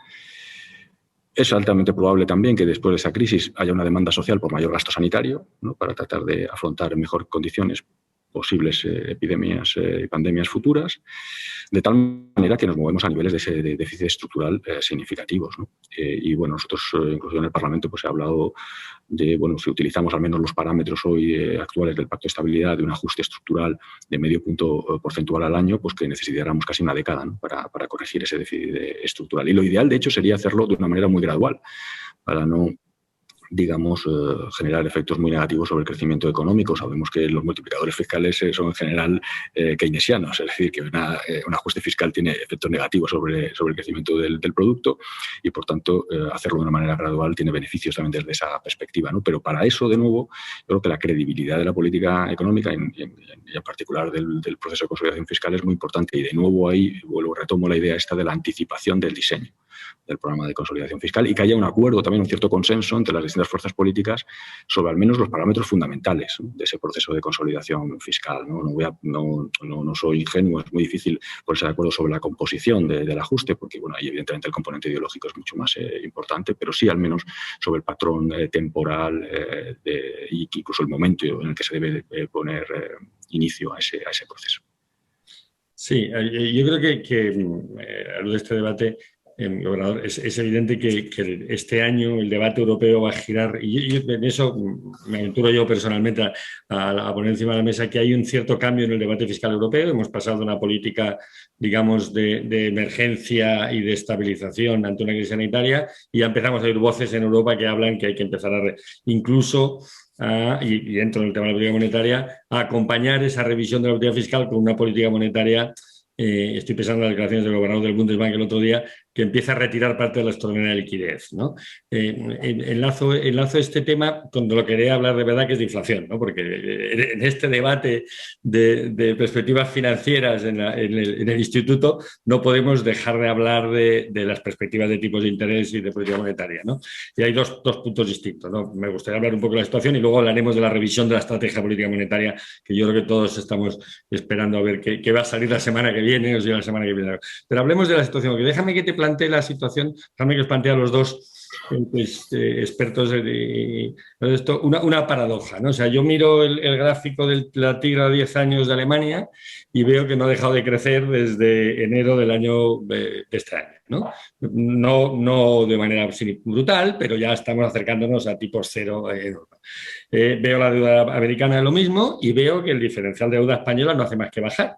Es altamente probable también que después de esa crisis haya una demanda social por mayor gasto sanitario, ¿no?, para tratar de afrontar en mejores condiciones posibles epidemias y pandemias futuras, de tal manera que nos movemos a niveles de déficit estructural significativos, ¿no? Y bueno, nosotros incluso en el Parlamento pues se ha hablado de, bueno, si utilizamos al menos los parámetros hoy actuales del Pacto de Estabilidad, de un ajuste estructural de medio punto porcentual al año, pues que necesitáramos casi una década, ¿no?, para corregir ese déficit estructural. Y lo ideal, de hecho, sería hacerlo de una manera muy gradual, para no, digamos, generar efectos muy negativos sobre el crecimiento económico. Sabemos que los multiplicadores fiscales son en general keynesianos, es decir, que un ajuste fiscal tiene efectos negativos sobre el crecimiento del producto y, por tanto, hacerlo de una manera gradual tiene beneficios también desde esa perspectiva, ¿no? Pero para eso, de nuevo, yo creo que la credibilidad de la política económica y en particular del proceso de consolidación fiscal es muy importante. Y, de nuevo, ahí retomo la idea esta de la anticipación del diseño del programa de consolidación fiscal y que haya un acuerdo, también un cierto consenso entre las distintas fuerzas políticas sobre al menos los parámetros fundamentales, ¿no?, de ese proceso de consolidación fiscal, ¿no? No soy ingenuo, es muy difícil ponerse de acuerdo sobre la composición del ajuste, porque bueno, ahí evidentemente el componente ideológico es mucho más importante, pero sí al menos sobre el patrón temporal y incluso el momento en el que se debe poner inicio a ese proceso. Sí, yo creo que a lo de este debate, gobernador, es evidente que este año el debate europeo va a girar, y en eso me aventuro yo personalmente a poner encima de la mesa que hay un cierto cambio en el debate fiscal europeo. Hemos pasado de una política, digamos, de emergencia y de estabilización ante una crisis sanitaria y ya empezamos a oír voces en Europa que hablan que hay que empezar incluso y dentro del tema de la política monetaria, a acompañar esa revisión de la política fiscal con una política monetaria. Estoy pensando en las declaraciones del gobernador del Bundesbank el otro día, que empieza a retirar parte de la extraordinaria liquidez, ¿no? Enlazo este tema con lo que quería hablar de verdad, que es de inflación, ¿no? Porque en este debate de perspectivas financieras en el instituto no podemos dejar de hablar de las perspectivas de tipos de interés y de política monetaria, ¿no? Y hay dos puntos distintos, ¿no? Me gustaría hablar un poco de la situación y luego hablaremos de la revisión de la estrategia política monetaria, que yo creo que todos estamos esperando a ver qué va a salir la semana que viene o si la semana que viene. Pero hablemos de la situación, porque déjame que te plantee la situación, déjame que os plantee a los dos expertos de esto, una paradoja, ¿no? O sea, yo miro el gráfico de la TIR a 10 años de Alemania y veo que no ha dejado de crecer desde enero del año de este año, ¿no? No de manera brutal, pero ya estamos acercándonos a tipos cero en Europa. Veo la deuda americana lo mismo y veo que el diferencial de deuda española no hace más que bajar.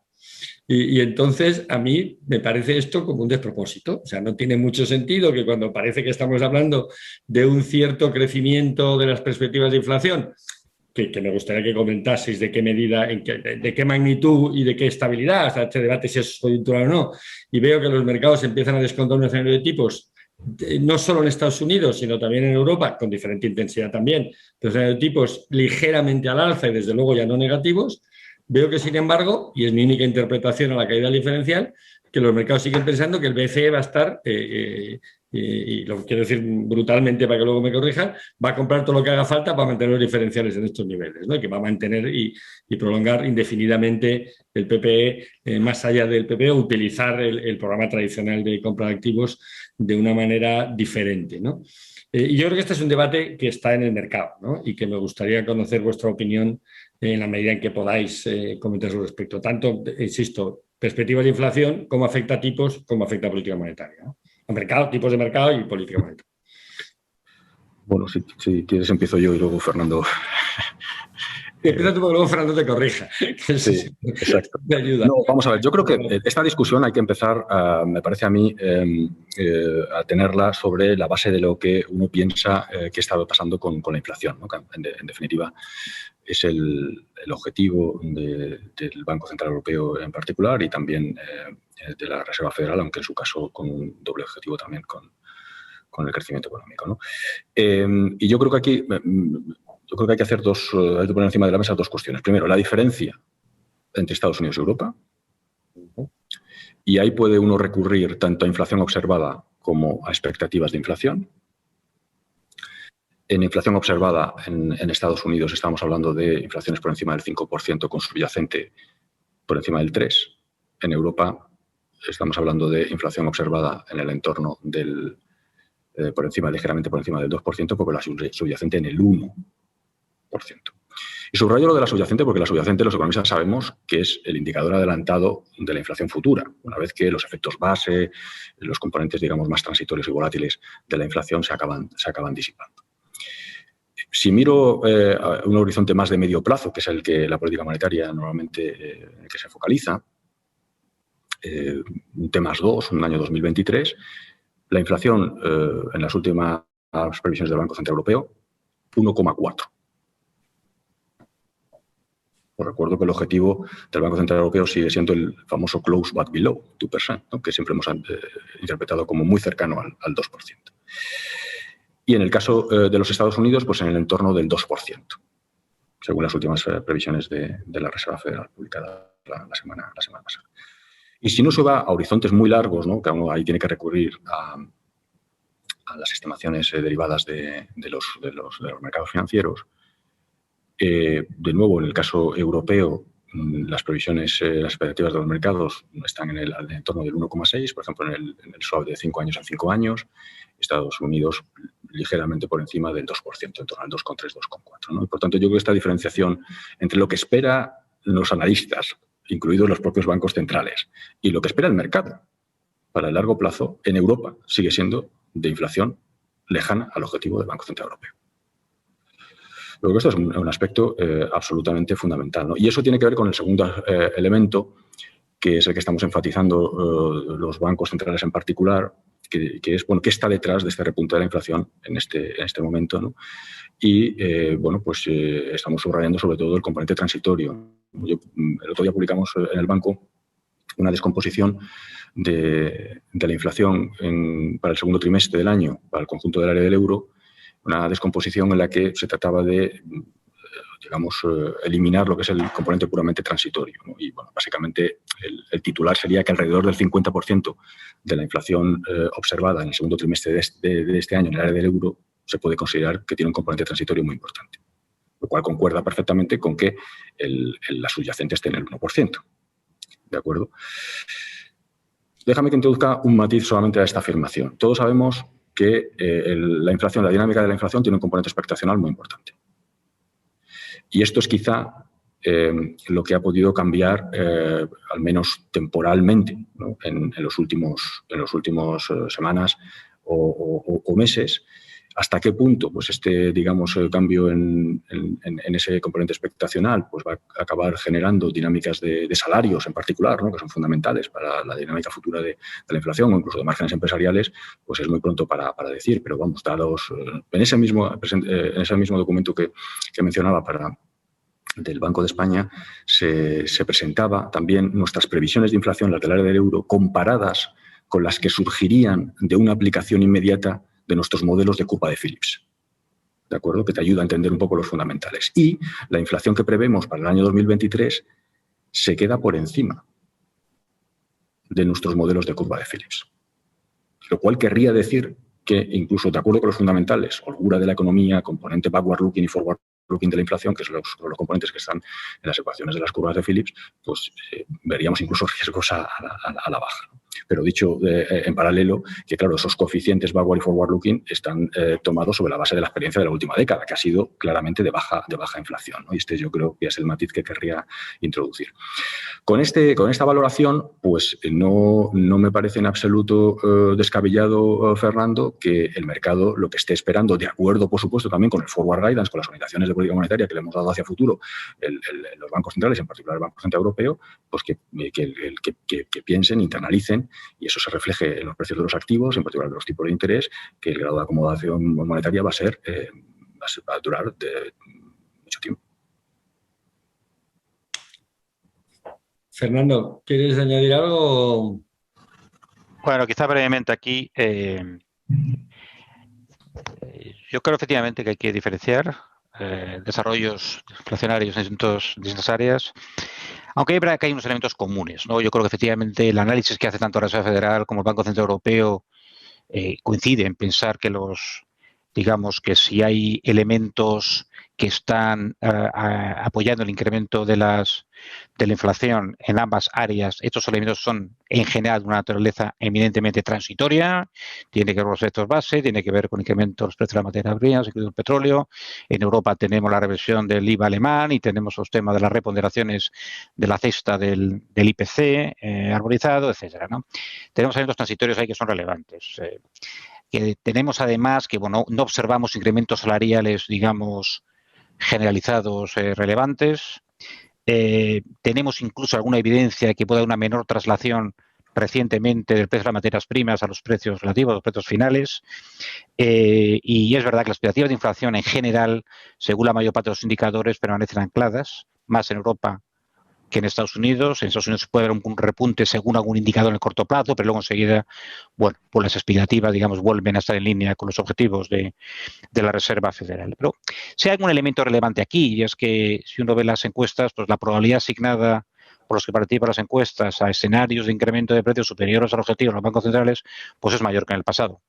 Y entonces a mí me parece esto como un despropósito. O sea, no tiene mucho sentido que cuando parece que estamos hablando de un cierto crecimiento de las perspectivas de inflación, que me gustaría que comentaseis de qué medida, de qué magnitud y de qué estabilidad, o sea, este debate si es coyuntural o no, y veo que los mercados empiezan a descontar un escenario de tipos, no solo en Estados Unidos, sino también en Europa, con diferente intensidad también, pero escenarios de tipos ligeramente al alza y desde luego ya no negativos. Veo que, sin embargo, y es mi única interpretación a la caída diferencial, que los mercados siguen pensando que el BCE va a estar, y lo quiero decir brutalmente para que luego me corrijan, va a comprar todo lo que haga falta para mantener los diferenciales en estos niveles, ¿no? Y que va a mantener y prolongar indefinidamente el PPE, más allá del PPE, utilizar el programa tradicional de compra de activos de una manera diferente, ¿no? Y yo creo que este es un debate que está en el mercado, ¿no? Y que me gustaría conocer vuestra opinión en la medida en que podáis comentar al respecto. Tanto, insisto, perspectivas de inflación, cómo afecta a tipos, cómo afecta a política monetaria, ¿no? A mercado, tipos de mercado y política monetaria. Bueno, si quieres empiezo yo y luego Fernando. Empieza tú porque luego Fernando te corrija. Sí, exacto. Te ayuda. No, vamos a ver, yo creo que esta discusión hay que empezar, me parece a mí, a tenerla sobre la base de lo que uno piensa que está pasando con la inflación, ¿no? Que en definitiva es el objetivo del Banco Central Europeo en particular y también de la Reserva Federal, aunque en su caso con un doble objetivo también con el crecimiento económico, ¿no? Y yo creo que aquí hay que hacer hay que poner encima de la mesa dos cuestiones. Primero, la diferencia entre Estados Unidos y Europa. Y ahí puede uno recurrir tanto a inflación observada como a expectativas de inflación. En inflación observada en Estados Unidos estamos hablando de inflaciones por encima del 5% con subyacente por encima del 3%. En Europa estamos hablando de inflación observada en el entorno del ligeramente por encima del 2%, porque la subyacente en el 1%. Y subrayo lo de la subyacente porque la subyacente los economistas sabemos que es el indicador adelantado de la inflación futura, una vez que los efectos base, los componentes, digamos, más transitorios y volátiles de la inflación se acaban disipando. Si miro un horizonte más de medio plazo, que es el que la política monetaria normalmente en el que se focaliza, un T+2, un año 2023, la inflación en las últimas previsiones del Banco Central Europeo, 1,4. Os recuerdo que el objetivo del Banco Central Europeo sigue siendo el famoso close but below 2%, ¿no? Que siempre hemos interpretado como muy cercano al 2%. Y en el caso de los Estados Unidos, pues en el entorno del 2%, según las últimas previsiones de la Reserva Federal publicada la semana pasada. Y si no se va a horizontes muy largos, ¿no? Que uno ahí tiene que recurrir a las estimaciones derivadas de los mercados financieros, de nuevo, en el caso europeo, las previsiones, las expectativas de los mercados están en el entorno del 1,6, por ejemplo, en el swap de 5 años a 5 años. Estados Unidos ligeramente por encima del 2%, en torno al 2,3, 2,4. ¿no? Y por tanto, yo creo que esta diferenciación entre lo que esperan los analistas, incluidos los propios bancos centrales, y lo que espera el mercado para el largo plazo, en Europa sigue siendo de inflación lejana al objetivo del Banco Central Europeo. Creo que esto es un aspecto absolutamente fundamental, ¿no? Y eso tiene que ver con el segundo elemento, que es el que estamos enfatizando los bancos centrales en particular, que es, bueno, qué está detrás de este repunte de la inflación en este momento, ¿no? Y, bueno, pues estamos subrayando sobre todo el componente transitorio. El otro día publicamos en el banco una descomposición de la inflación para el segundo trimestre del año, para el conjunto del área del euro, una descomposición en la que se trataba de, digamos, eliminar lo que es el componente puramente transitorio, ¿no? Y, bueno, básicamente el titular sería que alrededor del 50% de la inflación observada en el segundo trimestre de este año en el área del euro se puede considerar que tiene un componente transitorio muy importante, lo cual concuerda perfectamente con que la subyacente esté en el 1%. ¿De acuerdo? Déjame que introduzca un matiz solamente a esta afirmación. Todos sabemos que la dinámica de la inflación tiene un componente expectacional muy importante. Y esto es quizá lo que ha podido cambiar, al menos temporalmente, ¿no? en los últimos semanas o meses. ¿Hasta qué punto pues digamos, cambio en ese componente expectacional pues va a acabar generando dinámicas de salarios en particular, ¿no? Que son fundamentales para la dinámica futura de la inflación o incluso de márgenes empresariales? Pues es muy pronto para decir, pero vamos, dados en ese mismo documento que mencionaba del Banco de España se presentaba también nuestras previsiones de inflación, las del área del euro, comparadas con las que surgirían de una aplicación inmediata de nuestros modelos de curva de Phillips, ¿de acuerdo? Que te ayuda a entender un poco los fundamentales. Y la inflación que prevemos para el año 2023 se queda por encima de nuestros modelos de curva de Phillips. Lo cual querría decir que, incluso de acuerdo con los fundamentales, holgura de la economía, componente backward-looking y forward-looking de la inflación, que son los componentes que están en las ecuaciones de las curvas de Phillips, pues veríamos incluso riesgos a la baja, ¿no? Pero dicho en paralelo, que claro, esos coeficientes backward y forward-looking están tomados sobre la base de la experiencia de la última década, que ha sido claramente de baja inflación, ¿no? Y yo creo que es el matiz que querría introducir. Con esta valoración, pues no me parece en absoluto descabellado, Fernando, que el mercado lo que esté esperando, de acuerdo, por supuesto, también con el forward guidance, con las orientaciones de política monetaria que le hemos dado hacia futuro los bancos centrales, en particular el Banco Central Europeo, pues que piensen, internalicen, y eso se refleje en los precios de los activos, en particular de los tipos de interés, que el grado de acomodación monetaria va a durar mucho tiempo. Fernando, ¿quieres añadir algo? Bueno, quizá brevemente aquí. Yo creo efectivamente que hay que diferenciar desarrollos inflacionarios en distintas áreas, aunque es verdad que hay unos elementos comunes, ¿no? Yo creo que efectivamente el análisis que hace tanto la Reserva Federal como el Banco Central Europeo coincide en pensar que digamos que si hay elementos que están apoyando el incremento de la inflación en ambas áreas, estos elementos son en general de una naturaleza eminentemente transitoria, tiene que ver con los efectos base, tiene que ver con el incremento de los precios de las materias primas, incluido el petróleo. En Europa tenemos la reversión del IVA alemán y tenemos los temas de las reponderaciones de la cesta del IPC armonizado, etcétera, ¿no? Tenemos elementos transitorios ahí que son relevantes. Que tenemos además que no observamos incrementos salariales, digamos, generalizados relevantes. Tenemos incluso alguna evidencia de que puede haber una menor traslación recientemente del precio de las materias primas a los precios relativos, a los precios finales. Y es verdad que las expectativas de inflación en general, según la mayor parte de los indicadores, permanecen ancladas, más en Europa que en Estados Unidos. En Estados Unidos puede haber un repunte según algún indicador en el corto plazo, pero luego enseguida, bueno, pues las expectativas, digamos, vuelven a estar en línea con los objetivos de la Reserva Federal. Pero si hay algún elemento relevante aquí, y es que si uno ve las encuestas, pues la probabilidad asignada por los que participan las encuestas a escenarios de incremento de precios superiores al objetivo de los bancos centrales, pues es mayor que en el pasado.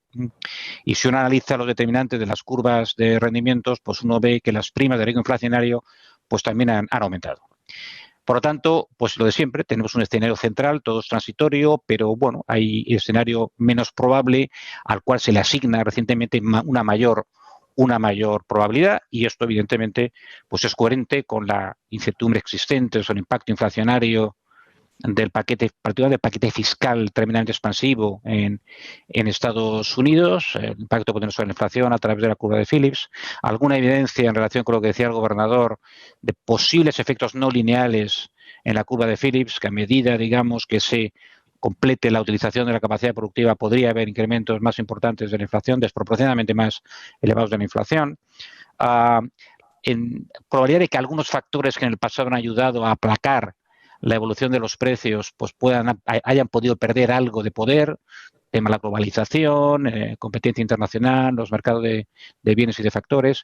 Y si uno analiza los determinantes de las curvas de rendimientos, pues uno ve que las primas de riesgo inflacionario pues también han aumentado. Por lo tanto, pues lo de siempre, tenemos un escenario central, todo es transitorio, pero bueno, hay escenario menos probable al cual se le asigna recientemente una mayor probabilidad, y esto evidentemente pues es coherente con la incertidumbre existente sobre el impacto inflacionario del paquete, particularmente del paquete fiscal tremendamente expansivo en Estados Unidos, el impacto que tiene sobre la inflación a través de la curva de Phillips, alguna evidencia en relación con lo que decía el gobernador de posibles efectos no lineales en la curva de Phillips, que a medida, digamos, que se complete la utilización de la capacidad productiva podría haber incrementos más importantes de la inflación, desproporcionadamente más elevados de la inflación. En probabilidad de que algunos factores que en el pasado han ayudado a aplacar la evolución de los precios pues hayan podido perder algo de poder, tema de la globalización, competencia internacional, los mercados de bienes y de factores,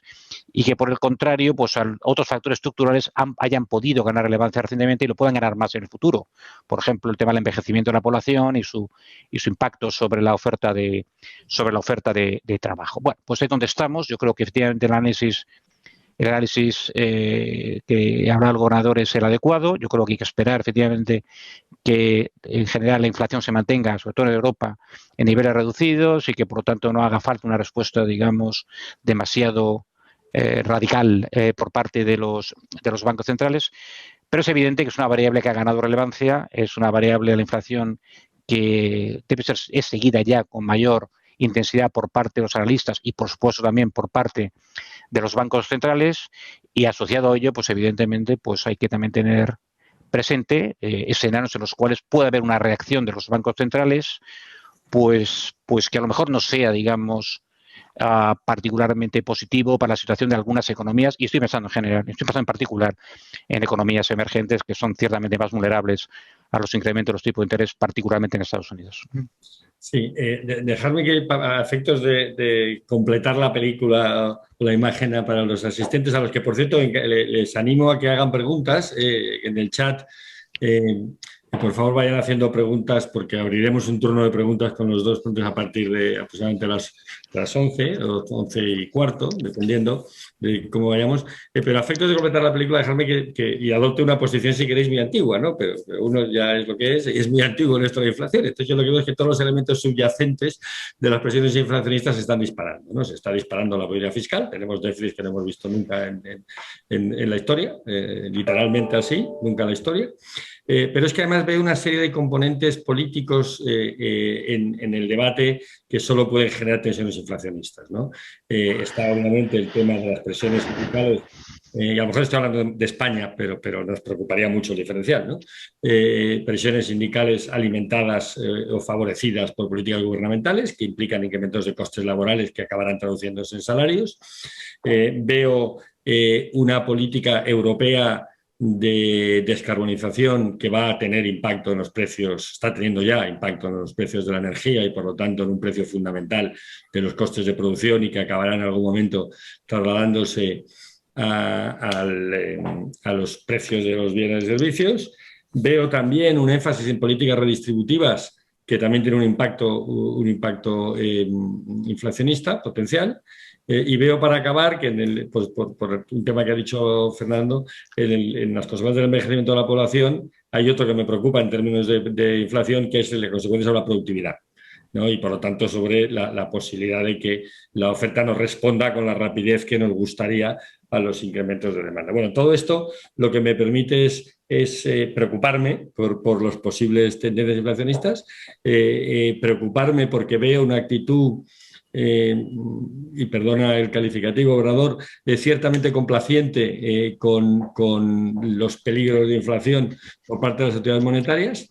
y que por el contrario pues otros factores estructurales hayan podido ganar relevancia recientemente y lo puedan ganar más en el futuro. Por ejemplo, el tema del envejecimiento de la población y su impacto sobre la oferta de trabajo. Bueno, pues ahí donde estamos. Yo creo que efectivamente el análisis que habrá el gobernador es el adecuado. Yo creo que hay que esperar efectivamente que en general la inflación se mantenga, sobre todo en Europa, en niveles reducidos y que por lo tanto no haga falta una respuesta, digamos, demasiado radical por parte de los bancos centrales. Pero es evidente que es una variable que ha ganado relevancia, es una variable de la inflación que es seguida ya con mayor intensidad por parte de los analistas y por supuesto también por parte de los bancos centrales, y asociado a ello, pues evidentemente, pues hay que también tener presente escenarios en los cuales puede haber una reacción de los bancos centrales, pues que a lo mejor no sea, digamos, particularmente positivo para la situación de algunas economías, y estoy pensando en general, estoy pensando en particular en economías emergentes que son ciertamente más vulnerables a los incrementos de los tipos de interés, particularmente en Estados Unidos. Sí, dejadme que a efectos de completar la película, la imagen para los asistentes, a los que por cierto les animo a que hagan preguntas en el chat. Por favor, vayan haciendo preguntas porque abriremos un turno de preguntas con los dos puntos a partir de aproximadamente las 11 o 11 y cuarto, dependiendo de cómo vayamos. Pero a efectos de completar la película, dejadme y adopte una posición, si queréis, muy antigua, ¿no? Pero uno ya es lo que es, y es muy antiguo en esto de la inflación. Entonces, yo lo que veo es que todos los elementos subyacentes de las presiones inflacionistas se están disparando, ¿no? Se está disparando la política fiscal, tenemos déficits que no hemos visto nunca en la historia, literalmente así, nunca en la historia. Pero es que además veo una serie de componentes políticos en el debate que solo pueden generar tensiones inflacionistas, ¿no? Está obviamente el tema de las presiones sindicales, y a lo mejor estoy hablando de España, pero nos preocuparía mucho el diferencial, ¿no? Presiones sindicales alimentadas o favorecidas por políticas gubernamentales que implican incrementos de costes laborales que acabarán traduciéndose en salarios. Veo una política europea de descarbonización que va a tener impacto en los precios, está teniendo ya impacto en los precios de la energía y por lo tanto en un precio fundamental de los costes de producción y que acabará en algún momento trasladándose a los precios de los bienes y servicios. Veo también un énfasis en políticas redistributivas que también tiene un impacto inflacionista potencial. Y veo, para acabar, que por un tema que ha dicho Fernando, en las consecuencias del envejecimiento de la población hay otro que me preocupa en términos de inflación, que es las consecuencias sobre la productividad, ¿no? Y por lo tanto sobre la posibilidad de que la oferta no responda con la rapidez que nos gustaría a los incrementos de demanda. Bueno, todo esto lo que me permite es preocuparme por los posibles tendencias inflacionistas, preocuparme porque veo una actitud, y perdona el calificativo, Obrador, ciertamente complaciente con los peligros de inflación por parte de las autoridades monetarias.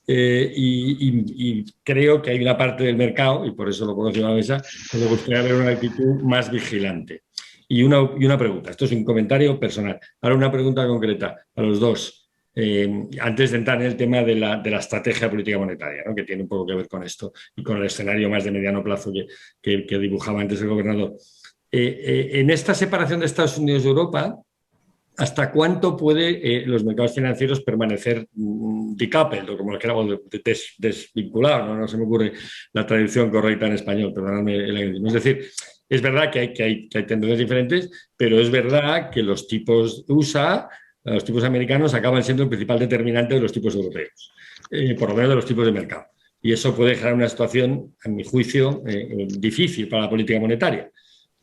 Y creo que hay una parte del mercado, y por eso lo pongo encima de la mesa, que me gustaría ver una actitud más vigilante. Y una pregunta, esto es un comentario personal. Ahora una pregunta concreta a los dos. Antes de entrar en el tema de la estrategia de política monetaria, ¿no? Que tiene un poco que ver con esto y con el escenario más de mediano plazo que dibujaba antes el gobernador. En esta separación de Estados Unidos y Europa, ¿hasta cuánto puede los mercados financieros permanecer decoupled, o como lo queramos, desvinculados? No se me ocurre la traducción correcta en español, perdonadme el anglicismo. Es decir, es verdad que hay tendencias diferentes, pero es verdad que los tipos USA, los tipos americanos, acaban siendo el principal determinante de los tipos europeos, por lo menos de los tipos de mercado. Y eso puede generar una situación, a mi juicio, difícil para la política monetaria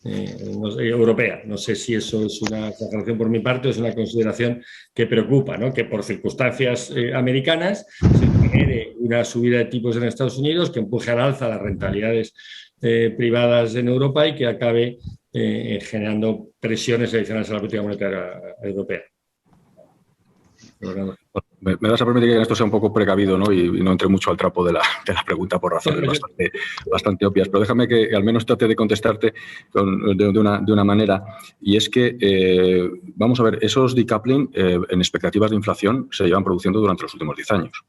europea. No sé si eso es una exageración por mi parte o es una consideración que preocupa, ¿no? Que por circunstancias americanas se genere una subida de tipos en Estados Unidos que empuje al alza las rentabilidades privadas en Europa y que acabe generando presiones adicionales a la política monetaria europea. Me vas a permitir que en esto sea un poco precavido, ¿no? Y no entre mucho al trapo de la pregunta por razones bastante obvias, pero déjame que al menos trate de contestarte de una manera, y es que, vamos a ver, esos decoupling en expectativas de inflación se llevan produciendo durante los últimos 10 años.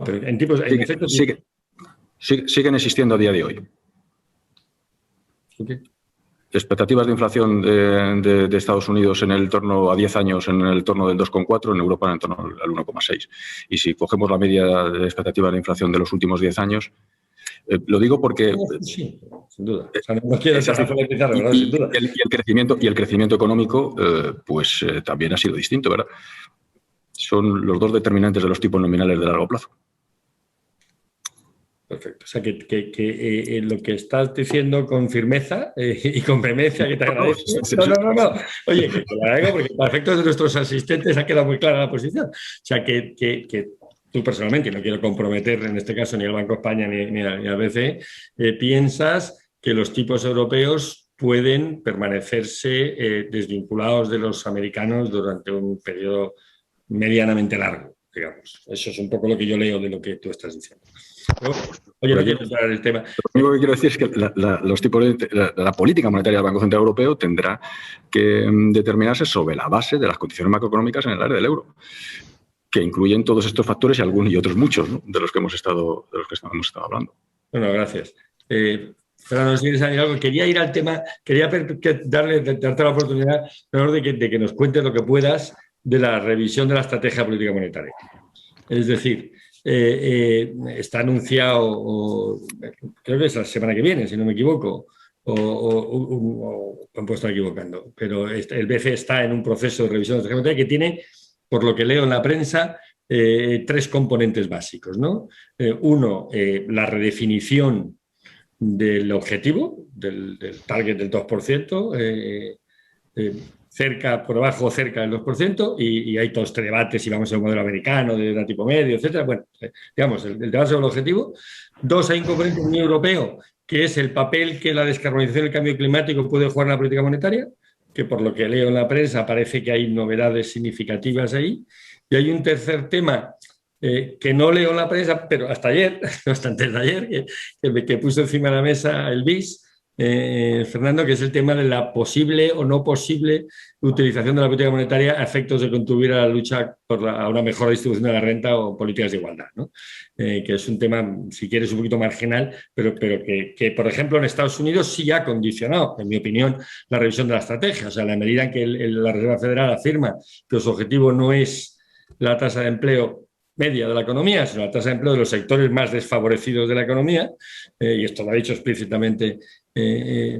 Pero en tipos, en efecto, siguen existiendo a día de hoy. Okay. Expectativas de inflación de Estados Unidos en el torno a 10 años en el torno del 2,4, en Europa en el torno al 1,6. Y si cogemos la media de expectativas de inflación de los últimos 10 años, lo digo porque... Sí, sin duda. O sea, no quiero diferenciarlo, ¿verdad? Sin duda. Y el crecimiento económico, también ha sido distinto, ¿verdad? Son los dos determinantes de los tipos nominales de largo plazo. Perfecto. O sea, que lo que estás diciendo con firmeza y con vehemencia, que te agradezco. No. Oye, que te lo agradezco porque para efectos de nuestros asistentes ha quedado muy clara la posición. O sea, que tú personalmente, y no quiero comprometer en este caso ni al Banco de España ni al BCE, piensas que los tipos europeos pueden permanecerse desvinculados de los americanos durante un periodo medianamente largo, digamos. Eso es un poco lo que yo leo de lo que tú estás diciendo. Oye, no quiero entrar en el tema. Lo único que quiero decir es que la política monetaria del Banco Central Europeo tendrá que determinarse sobre la base de las condiciones macroeconómicas en el área del euro, que incluyen todos estos factores y algunos y otros muchos, ¿no? de los que hemos estado hablando. Bueno, gracias. Fernando, si quieres añadir algo, quería ir al tema, quería darte la oportunidad, de que nos cuentes lo que puedas de la revisión de la estrategia política monetaria. Es decir, está anunciado, creo que es la semana que viene, si no me equivoco, o me puedo estar equivocando, pero el BCE está en un proceso de revisión de la estrategia monetaria que tiene, por lo que leo en la prensa, 3 componentes básicos, ¿no? Uno, la redefinición del objetivo, del target del 2%, por debajo o cerca del 2%, y hay todos estos debates si vamos a un modelo americano, de tipo medio, etcétera. Bueno, digamos, el debate sobre el objetivo. 2, hay un componente muy europeo, que es el papel que la descarbonización y el cambio climático puede jugar en la política monetaria, que por lo que leo en la prensa parece que hay novedades significativas ahí. Y hay un tercer tema que no leo en la prensa, pero hasta ayer, hasta antes de ayer, que puso encima de la mesa el BIS, Fernando, que es el tema de la posible o no posible utilización de la política monetaria a efectos de contribuir a la lucha a una mejor distribución de la renta o políticas de igualdad, ¿no? Que es un tema, si quieres, un poquito marginal, pero que, por ejemplo, en Estados Unidos sí ha condicionado, en mi opinión, la revisión de la estrategia. O sea, en la medida en que la Reserva Federal afirma que su objetivo no es la tasa de empleo, media de la economía, sino la tasa de empleo de los sectores más desfavorecidos de la economía, y esto lo ha dicho explícitamente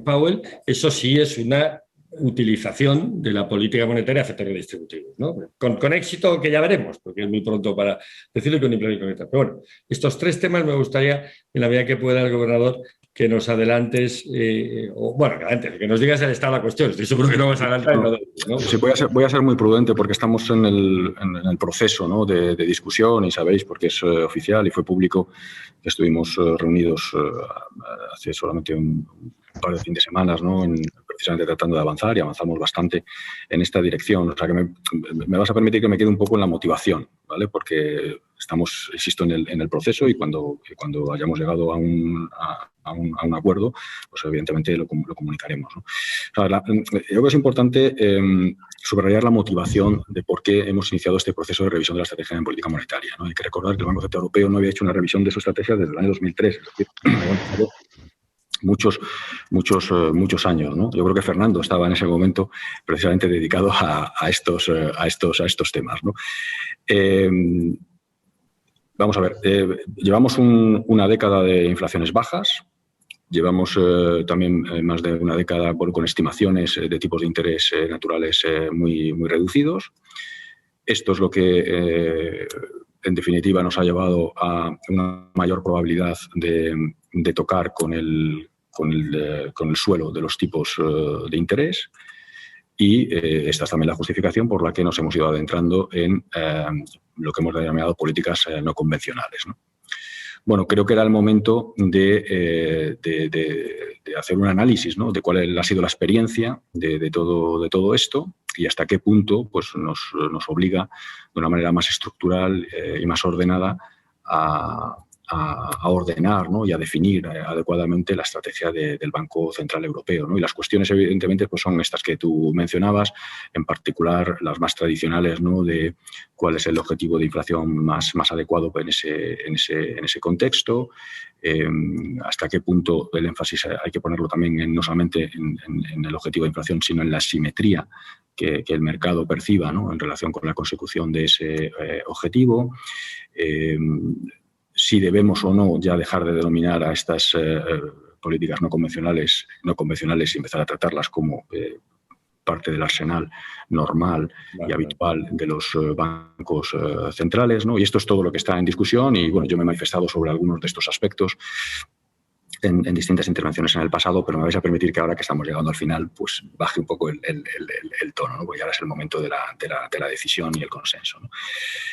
Powell. Eso sí es una utilización de la política monetaria a efectos redistributivos, ¿no? Con éxito, que ya veremos, porque es muy pronto para decirlo, y con implementación. Pero bueno, estos tres temas me gustaría, en la medida que pueda el gobernador, que nos adelantes, que nos digas el estado de la cuestión. Estoy seguro que no vas a adelantar. ¿no? Sí, voy a ser muy prudente porque estamos en el proceso, ¿no?, de discusión, y sabéis, porque es oficial y fue público, que estuvimos reunidos hace solamente un par de fin de semanas, ¿no?, precisamente tratando de avanzar, y avanzamos bastante en esta dirección. O sea, que me vas a permitir que me quede un poco en la motivación, ¿vale? Porque estamos, insisto, en el proceso, y cuando hayamos llegado a un acuerdo, pues evidentemente lo comunicaremos, ¿no? O sea, yo creo que es importante subrayar la motivación de por qué hemos iniciado este proceso de revisión de la estrategia en política monetaria, ¿no? Hay que recordar que el Banco Central Europeo no había hecho una revisión de su estrategia desde el año 2003, es decir, muchos años, ¿no? Yo creo que Fernando estaba en ese momento precisamente dedicado a estos temas, ¿no? Vamos a ver, llevamos una década de inflaciones bajas, llevamos también más de una década con estimaciones de tipos de interés naturales muy reducidos. Esto es lo que, en definitiva, nos ha llevado a una mayor probabilidad de tocar con el suelo de los tipos de interés, y esta es también la justificación por la que nos hemos ido adentrando en lo que hemos denominado políticas no convencionales, ¿no? Bueno, creo que era el momento de hacer un análisis, ¿no?, de cuál ha sido la experiencia de todo esto, y hasta qué punto pues, nos obliga de una manera más estructural y más ordenada a ordenar, ¿no?, y a definir adecuadamente la estrategia del Banco Central Europeo, ¿no? Y las cuestiones, evidentemente, pues son estas que tú mencionabas, en particular las más tradicionales, ¿no?, de cuál es el objetivo de inflación más adecuado en ese contexto, hasta qué punto el énfasis hay que ponerlo también no solamente en el objetivo de inflación, sino en la simetría que el mercado perciba, ¿no?, en relación con la consecución de ese objetivo. Si debemos o no ya dejar de denominar a estas políticas no convencionales y empezar a tratarlas como parte del arsenal normal y habitual de los bancos centrales, ¿no? Y esto es todo lo que está en discusión, y bueno, yo me he manifestado sobre algunos de estos aspectos en distintas intervenciones en el pasado, pero me vais a permitir que ahora que estamos llegando al final, pues baje un poco el tono, ¿no? Porque ahora es el momento de la decisión y el consenso, ¿no?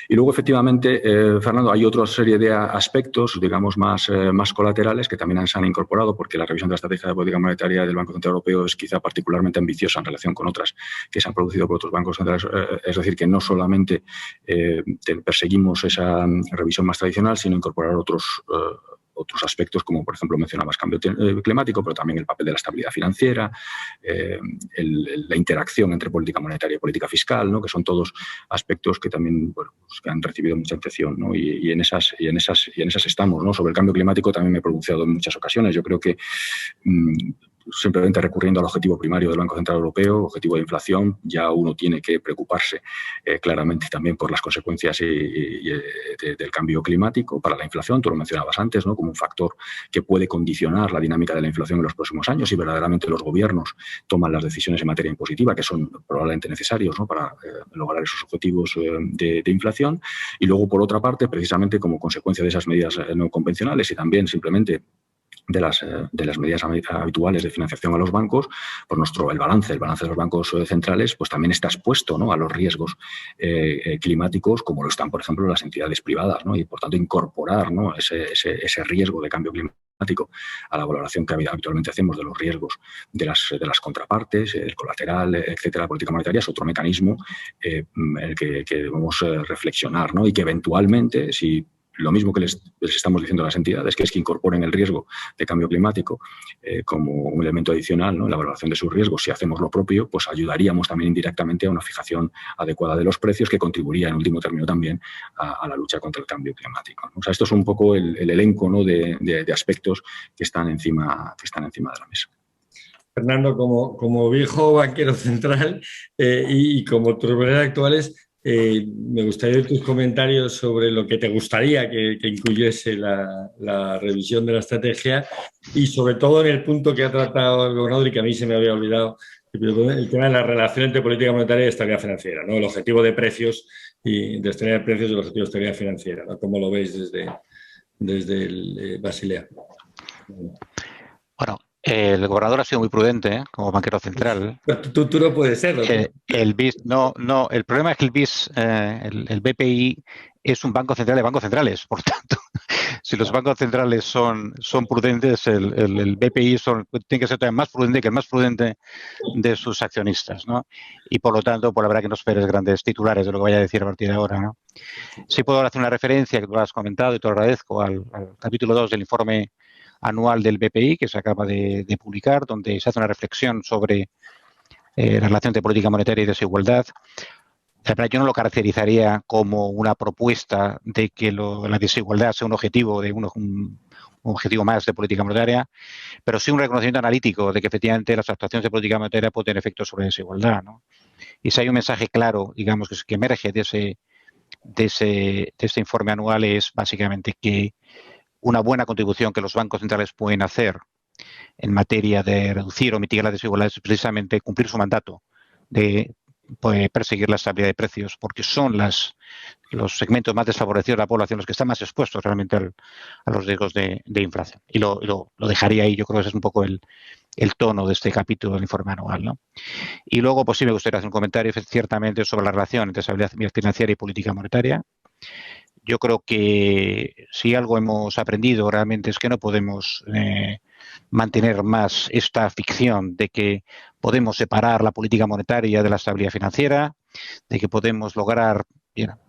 Y luego, efectivamente, Fernando, hay otra serie de aspectos, digamos, más colaterales que también se han incorporado, porque la revisión de la estrategia de política monetaria del Banco Central Europeo es quizá particularmente ambiciosa en relación con otras que se han producido por otros bancos centrales. Es decir, que no solamente perseguimos esa revisión más tradicional, sino incorporar otros aspectos, como por ejemplo mencionabas cambio climático, pero también el papel de la estabilidad financiera, la interacción entre política monetaria y política fiscal, ¿no?, que son todos aspectos que también, bueno, pues, que han recibido mucha atención, ¿no? Y en esas estamos, ¿no? Sobre el cambio climático también me he pronunciado en muchas ocasiones. Yo creo que simplemente recurriendo al objetivo primario del Banco Central Europeo, objetivo de inflación, ya uno tiene que preocuparse claramente también por las consecuencias del cambio climático para la inflación. Tú lo mencionabas antes, ¿no?, como un factor que puede condicionar la dinámica de la inflación en los próximos años, y verdaderamente los gobiernos toman las decisiones en materia impositiva que son probablemente necesarios, ¿no?, para lograr esos objetivos de inflación. Y luego, por otra parte, precisamente como consecuencia de esas medidas no convencionales y también simplemente de las medidas habituales de financiación a los bancos, pues el balance de los bancos centrales pues también está expuesto, ¿no?, a los riesgos climáticos, como lo están, por ejemplo, las entidades privadas, ¿no? Y, por tanto, incorporar, ¿no?, ese riesgo de cambio climático a la valoración que habitualmente hacemos de los riesgos de las contrapartes, el colateral, etcétera. La política monetaria es otro mecanismo en el que debemos reflexionar, ¿no? Y que eventualmente, si lo mismo que les estamos diciendo a las entidades, que es que incorporen el riesgo de cambio climático como un elemento adicional, ¿no?, en la valoración de sus riesgos. Si hacemos lo propio, pues ayudaríamos también indirectamente a una fijación adecuada de los precios, que contribuiría en último término también a la lucha contra el cambio climático, ¿no? O sea, esto es un poco el elenco, ¿no?, de aspectos que están encima de la mesa. Fernando, como viejo banquero central y como tus actuales, Me gustaría ver tus comentarios sobre lo que te gustaría que incluyese la revisión de la estrategia y sobre todo en el punto que ha tratado el gobernador y que a mí se me había olvidado, el tema de la relación entre política monetaria y estabilidad financiera, ¿no? El objetivo de precios y de estabilidad de precios y el objetivo de estabilidad financiera, ¿no? ¿Cómo lo veis desde el Basilea? Bueno, el gobernador ha sido muy prudente, como banquero central. Tú no puedes serlo. El BIS, no, el problema es que el BIS, el BPI, es un banco central de bancos centrales. Por tanto, si los bancos centrales son prudentes, el BPI tiene que ser todavía más prudente que el más prudente de sus accionistas, ¿no? Y por lo tanto, pues la verdad que no esperes grandes titulares de lo que vaya a decir a partir de ahora, ¿no? Sí puedo hacer una referencia, que tú lo has comentado y te lo agradezco, al capítulo 2 del informe anual del BPI, que se acaba de publicar, donde se hace una reflexión sobre la relación entre política monetaria y desigualdad. Yo no lo caracterizaría como una propuesta de que la desigualdad sea un objetivo un objetivo más de política monetaria, pero sí un reconocimiento analítico de que efectivamente las actuaciones de política monetaria pueden tener efectos sobre la desigualdad, ¿no? Y si hay un mensaje claro, digamos, que emerge de este informe anual, es básicamente que una buena contribución que los bancos centrales pueden hacer en materia de reducir o mitigar las desigualdades es precisamente cumplir su mandato de perseguir la estabilidad de precios, porque son los segmentos más desfavorecidos de la población los que están más expuestos realmente a los riesgos de inflación. Y lo dejaría ahí. Yo creo que ese es un poco el tono de este capítulo del informe anual, ¿no? Y luego, pues sí, me gustaría hacer un comentario ciertamente sobre la relación entre estabilidad financiera y política monetaria. Yo creo que si algo hemos aprendido realmente es que no podemos mantener más esta ficción de que podemos separar la política monetaria de la estabilidad financiera, de que podemos lograr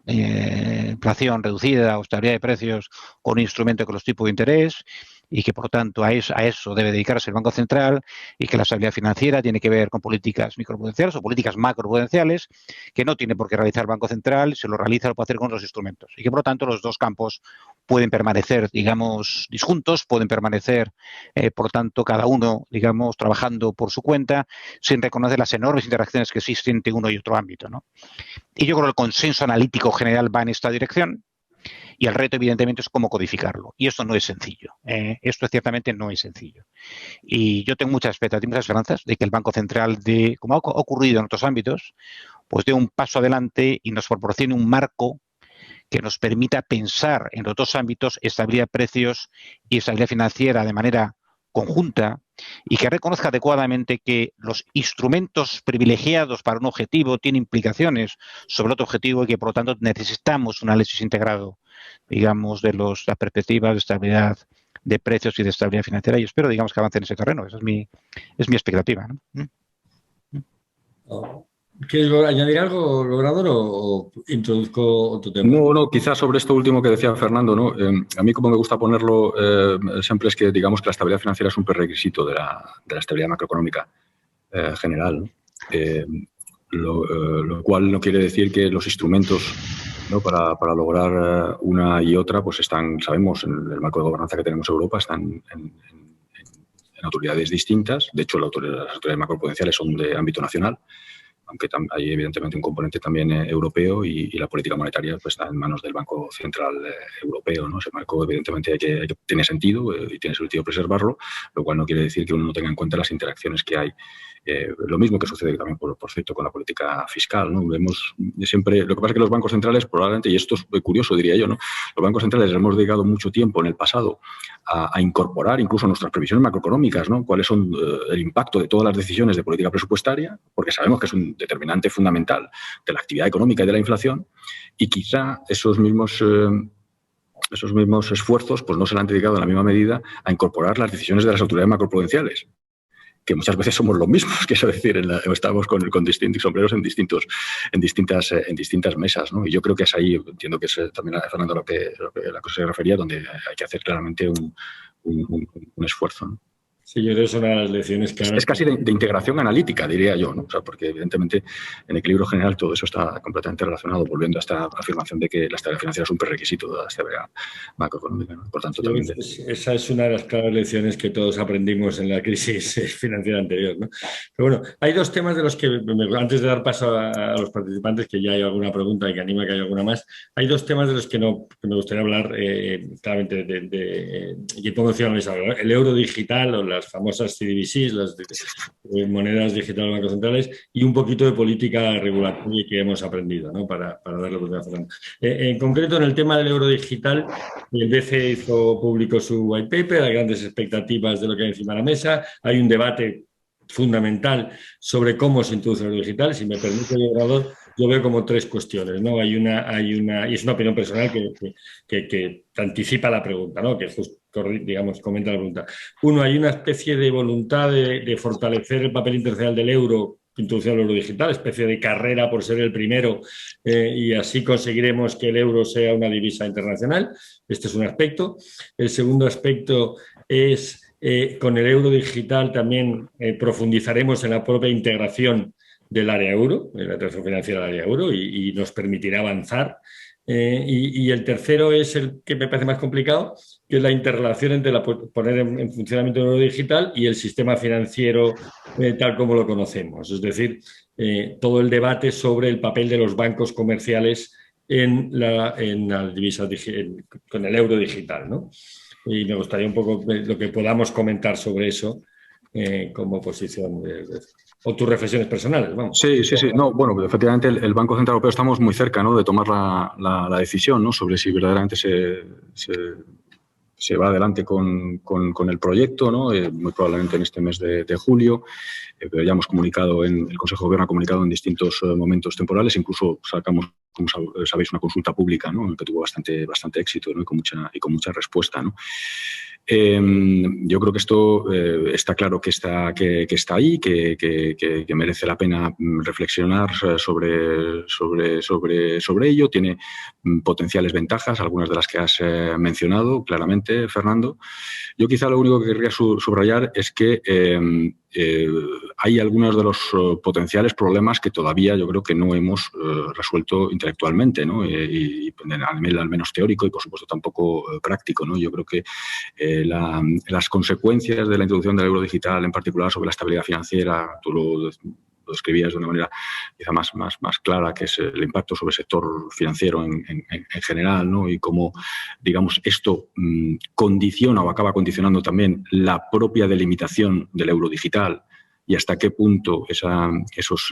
inflación reducida o estabilidad de precios con un instrumento con los tipos de interés, y que por lo tanto a eso debe dedicarse el Banco Central, y que la estabilidad financiera tiene que ver con políticas microprudenciales o políticas macroprudenciales que no tiene por qué realizar el Banco Central, se lo realiza, lo puede hacer con otros instrumentos, y que por lo tanto los dos campos pueden permanecer, digamos, disjuntos, pueden permanecer, por lo tanto, cada uno, digamos, trabajando por su cuenta, sin reconocer las enormes interacciones que existen entre uno y otro ámbito, ¿no? Y yo creo que el consenso analítico general va en esta dirección, y el reto, evidentemente, es cómo codificarlo. Y esto no es sencillo. Esto ciertamente no es sencillo. Y yo tengo muchas expectativas, muchas esperanzas de que el Banco Central, como ha ocurrido en otros ámbitos, pues dé un paso adelante y nos proporcione un marco que nos permita pensar en los dos ámbitos, estabilidad de precios y estabilidad financiera, de manera conjunta, y que reconozca adecuadamente que los instrumentos privilegiados para un objetivo tienen implicaciones sobre otro objetivo, y que por lo tanto necesitamos un análisis integrado, digamos, de las perspectivas de estabilidad de precios y de estabilidad financiera, y espero, digamos, que avance en ese terreno. Esa es mi expectativa, ¿no? ¿Quieres añadir algo, gobernador, o introduzco otro tema? No, quizás sobre esto último que decía Fernando, ¿no? A mí, como me gusta ponerlo siempre, es que digamos que la estabilidad financiera es un prerequisito de la estabilidad macroeconómica general, ¿no? Lo cual no quiere decir que los instrumentos, ¿no?, para lograr una y otra, pues sabemos, en el marco de gobernanza que tenemos en Europa, están en autoridades distintas. De hecho, las autoridades macroprudenciales son de ámbito nacional, aunque hay evidentemente un componente también europeo, y la política monetaria pues está en manos del Banco Central Europeo, ¿no? Ese marco evidentemente tiene sentido y tiene sentido preservarlo, lo cual no quiere decir que uno no tenga en cuenta las interacciones que hay. Lo mismo que sucede también, por cierto, con la política fiscal, ¿no? Vemos siempre, lo que pasa es que los bancos centrales probablemente, y esto es muy curioso, diría yo, ¿no?, los bancos centrales hemos dedicado mucho tiempo en el pasado a incorporar incluso nuestras previsiones macroeconómicas, ¿no?, cuáles son el impacto de todas las decisiones de política presupuestaria, porque sabemos que es un determinante fundamental de la actividad económica y de la inflación, y quizá esos mismos esfuerzos pues no se le han dedicado en la misma medida a incorporar las decisiones de las autoridades macroprudenciales, que muchas veces somos los mismos, quiero decir, estamos con distintos sombreros en distintas mesas, ¿no? Y yo creo que es ahí, entiendo que es también, Fernando, la cosa se refería, donde hay que hacer claramente un esfuerzo, ¿no? Sí, yo creo que son las lecciones claras. Es casi de integración analítica, diría yo, ¿no? O sea, porque evidentemente en equilibrio general todo eso está completamente relacionado, volviendo a esta afirmación de que la estabilidad financiera es un prerequisito de la estabilidad macroeconómica, ¿no? Por tanto, Sí, también... esa es una de las claras lecciones que todos aprendimos en la crisis financiera anterior, ¿no? Pero bueno, hay dos temas de los que, antes de dar paso a los participantes, que ya hay alguna pregunta y que anima que haya alguna más, hay dos temas de los que me gustaría hablar claramente y pongo encima de la mesa, el euro digital o las famosas CBDCs, las monedas digitales de bancos centrales, y un poquito de política regulatoria que hemos aprendido, ¿no? Para darle oportunidad a Fernando. En concreto, en el tema del euro digital, el BCE hizo público su white paper, hay grandes expectativas de lo que hay encima de la mesa, hay un debate fundamental sobre cómo se introduce el euro digital. Si me permite, yo veo como tres cuestiones, ¿no? Hay una, y es una opinión personal que anticipa la pregunta, ¿no? Que justo, digamos, comenta la pregunta. Uno, hay una especie de voluntad de fortalecer el papel internacional del euro, introducir el euro digital, especie de carrera por ser el primero, y así conseguiremos que el euro sea una divisa internacional. Este es un aspecto. El segundo aspecto es con el euro digital también profundizaremos en la propia integración del área euro, de la transacción financiera del área euro, y nos permitirá avanzar. Y el tercero es el que me parece más complicado, que es la interrelación entre poner en funcionamiento el euro digital y el sistema financiero tal como lo conocemos. Es decir, todo el debate sobre el papel de los bancos comerciales en la divisa con el euro digital, ¿no? Y me gustaría un poco lo que podamos comentar sobre eso como posición o tus reflexiones personales, vamos. Sí. No, bueno, efectivamente el Banco Central Europeo estamos muy cerca, ¿no?, de tomar la decisión, ¿no?, sobre si verdaderamente se va adelante con el proyecto, ¿no? Muy probablemente en este mes de julio. Pero ya hemos comunicado, el Consejo de Gobierno ha comunicado en distintos momentos temporales, incluso sacamos, como sabéis, una consulta pública, ¿no?, que tuvo bastante éxito, ¿no?, y con mucha respuesta, ¿no? Yo creo que esto está claro que está ahí, que merece la pena reflexionar sobre ello. Tiene potenciales ventajas, algunas de las que has mencionado claramente, Fernando. Yo quizá lo único que querría subrayar es que hay algunos de los potenciales problemas que todavía yo creo que no hemos resuelto intelectualmente, ¿no? Y a nivel al menos teórico y, por supuesto, tampoco práctico, ¿no? Yo creo que las consecuencias de la introducción del euro digital, en particular sobre la estabilidad financiera, tú lo describías de una manera quizá más clara, que es el impacto sobre el sector financiero en general, ¿no? Y cómo, digamos, esto condiciona o acaba condicionando también la propia delimitación del euro digital y hasta qué punto esos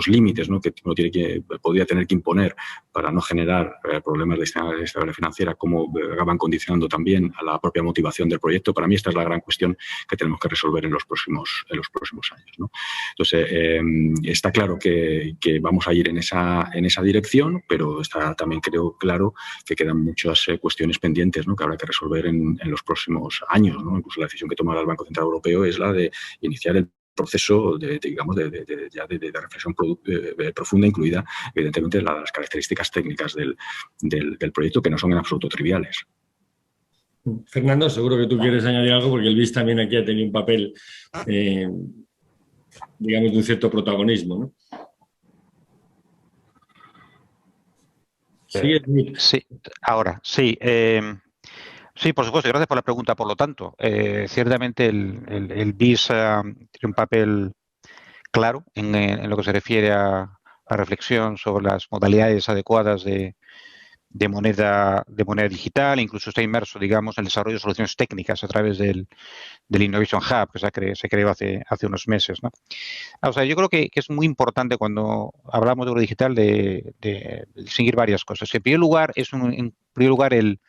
límites, ¿no?, que uno podría tener que imponer para no generar problemas de estabilidad financiera, cómo acaban condicionando también a la propia motivación del proyecto. Para mí esta es la gran cuestión que tenemos que resolver en los próximos años, ¿no? Entonces, está claro que vamos a ir en esa dirección, pero está también, creo, claro que quedan muchas cuestiones pendientes, ¿no?, que habrá que resolver en los próximos años, ¿no? Incluso la decisión que tomará el Banco Central Europeo es la de iniciar el proceso de reflexión profunda, incluida, evidentemente, las características técnicas del proyecto, que no son en absoluto triviales. Fernando, seguro que tú quieres añadir algo, porque el BIS también aquí ha tenido un papel, digamos, de un cierto protagonismo, ¿no? Sí, ahora, sí. Sí, por supuesto, gracias por la pregunta. Por lo tanto, ciertamente el BIS tiene un papel claro en lo que se refiere a la reflexión sobre las modalidades adecuadas de moneda digital. Incluso está inmerso, digamos, en el desarrollo de soluciones técnicas a través del Innovation Hub que se creó hace unos meses, ¿no? O sea, yo creo que es muy importante cuando hablamos de euro digital de distinguir varias cosas. En primer lugar, el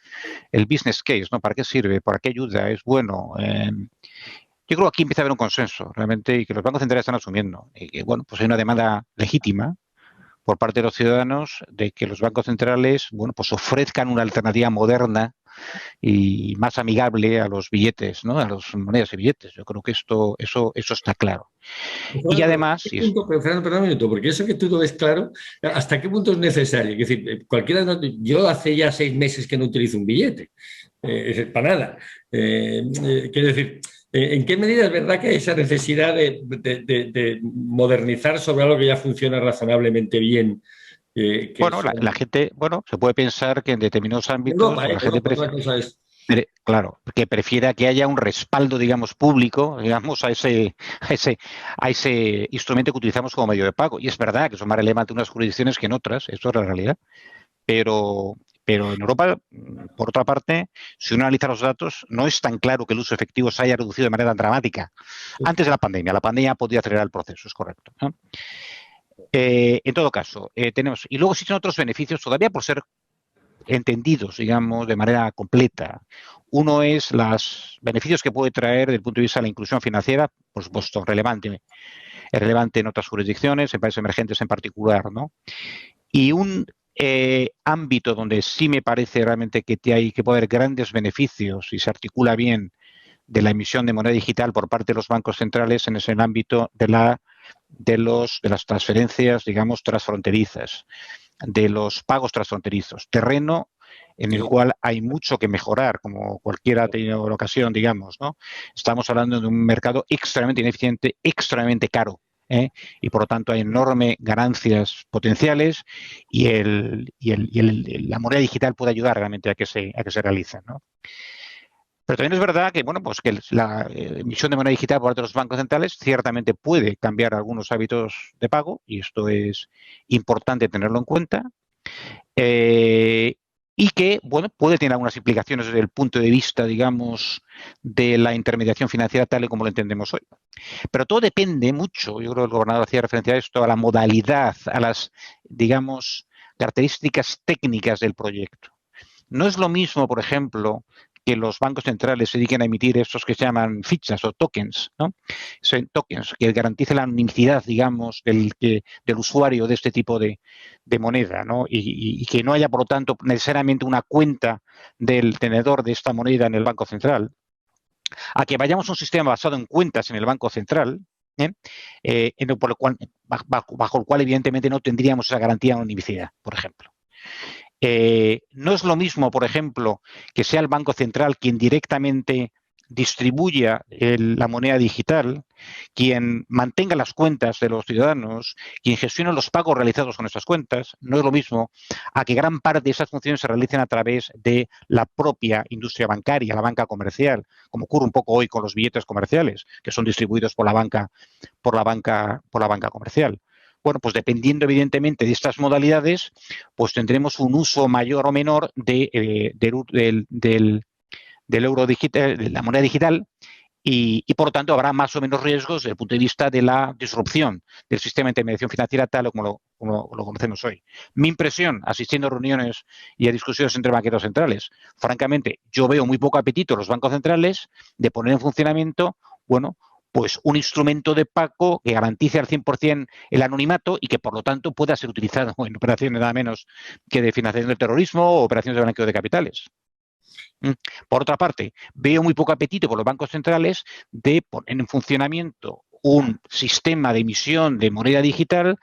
business case, ¿no? ¿Para qué sirve? ¿Para qué ayuda? ¿Es bueno? Yo creo que aquí empieza a haber un consenso realmente, y que los bancos centrales están asumiendo. Y que, bueno, pues hay una demanda legítima por parte de los ciudadanos de que los bancos centrales, bueno, pues ofrezcan una alternativa moderna y más amigable a los billetes, ¿no?, a las monedas y billetes. Yo creo que eso está claro. Y además... Fernando, un minuto, porque eso que tú lo ves claro, ¿hasta qué punto es necesario? Es decir, yo hace ya 6 meses que no utilizo un billete, para nada. Quiero decir, ¿En qué medida es verdad que hay esa necesidad de modernizar sobre algo que ya funciona razonablemente bien? Bueno, la gente, bueno, se puede pensar que en determinados ámbitos la gente Otra cosa es... claro, que prefiera que haya un respaldo, digamos, público, digamos, a ese instrumento que utilizamos como medio de pago. Y es verdad que son más relevantes unas jurisdicciones que en otras, eso es la realidad. Pero en Europa, por otra parte, si uno analiza los datos, no es tan claro que el uso efectivo se haya reducido de manera tan dramática. Antes de la pandemia podía acelerar el proceso, es correcto, ¿no? En todo caso, tenemos, y luego existen otros beneficios todavía por ser entendidos, digamos, de manera completa. Uno es los beneficios que puede traer desde el punto de vista de la inclusión financiera, por supuesto, es relevante en otras jurisdicciones, en países emergentes en particular, ¿no? Y un ámbito donde sí me parece realmente que puede haber grandes beneficios y se articula bien de la emisión de moneda digital por parte de los bancos centrales en el ámbito de las transferencias, digamos, transfronterizas, de los pagos transfronterizos, terreno en el cual hay mucho que mejorar, como cualquiera ha tenido la ocasión, digamos, ¿no? Estamos hablando de un mercado extremadamente ineficiente, extremadamente caro, y por lo tanto hay enormes ganancias potenciales y la moneda digital puede ayudar realmente a que se realicen, ¿no? Pero también es verdad que, bueno, pues que la emisión de moneda digital por parte de los bancos centrales ciertamente puede cambiar algunos hábitos de pago, y esto es importante tenerlo en cuenta, y que, bueno, puede tener algunas implicaciones desde el punto de vista, digamos, de la intermediación financiera tal y como lo entendemos hoy. Pero todo depende mucho, yo creo que el gobernador hacía referencia a esto, a la modalidad, a las, digamos, características técnicas del proyecto. No es lo mismo, por ejemplo, que los bancos centrales se dediquen a emitir estos que se llaman fichas o tokens, ¿no? Son tokens que garanticen la anonimidad, digamos, del usuario de este tipo de moneda, ¿no? Y que no haya, por lo tanto, necesariamente una cuenta del tenedor de esta moneda en el Banco Central, a que vayamos a un sistema basado en cuentas en el Banco Central, bajo el cual, evidentemente, no tendríamos esa garantía de anonimidad, por ejemplo. No es lo mismo, por ejemplo, que sea el Banco Central quien directamente distribuya la moneda digital, quien mantenga las cuentas de los ciudadanos, quien gestione los pagos realizados con estas cuentas. No es lo mismo a que gran parte de esas funciones se realicen a través de la propia industria bancaria, la banca comercial, como ocurre un poco hoy con los billetes comerciales, que son distribuidos por la banca comercial. Bueno, pues dependiendo evidentemente de estas modalidades, pues tendremos un uso mayor o menor del euro digital, de la moneda digital, y por lo tanto habrá más o menos riesgos desde el punto de vista de la disrupción del sistema de intermediación financiera tal como lo conocemos hoy. Mi impresión, asistiendo a reuniones y a discusiones entre banqueros centrales, francamente, yo veo muy poco apetito en los bancos centrales de poner en funcionamiento, bueno, pues un instrumento de pago que garantice al 100% el anonimato y que, por lo tanto, pueda ser utilizado en operaciones nada menos que de financiación del terrorismo o operaciones de blanqueo de capitales. Por otra parte, veo muy poco apetito por los bancos centrales de poner en funcionamiento un sistema de emisión de moneda digital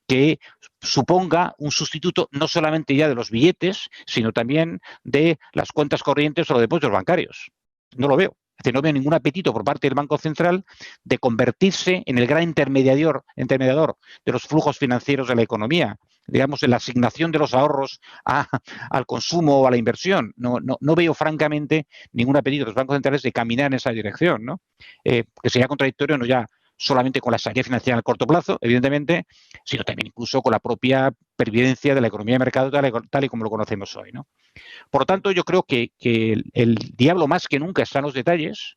que suponga un sustituto no solamente ya de los billetes, sino también de las cuentas corrientes o los depósitos bancarios. No lo veo. Es decir, no veo ningún apetito por parte del Banco Central de convertirse en el gran intermediador de los flujos financieros de la economía, digamos, en la asignación de los ahorros al consumo o a la inversión. No veo, francamente, ningún apetito de los bancos centrales de caminar en esa dirección, ¿no? Que sería contradictorio no ya solamente con la estabilidad financiera a corto plazo, evidentemente, sino también incluso con la propia pervivencia de la economía de mercado tal y como lo conocemos hoy, ¿no? Por lo tanto, yo creo que el diablo más que nunca está en los detalles.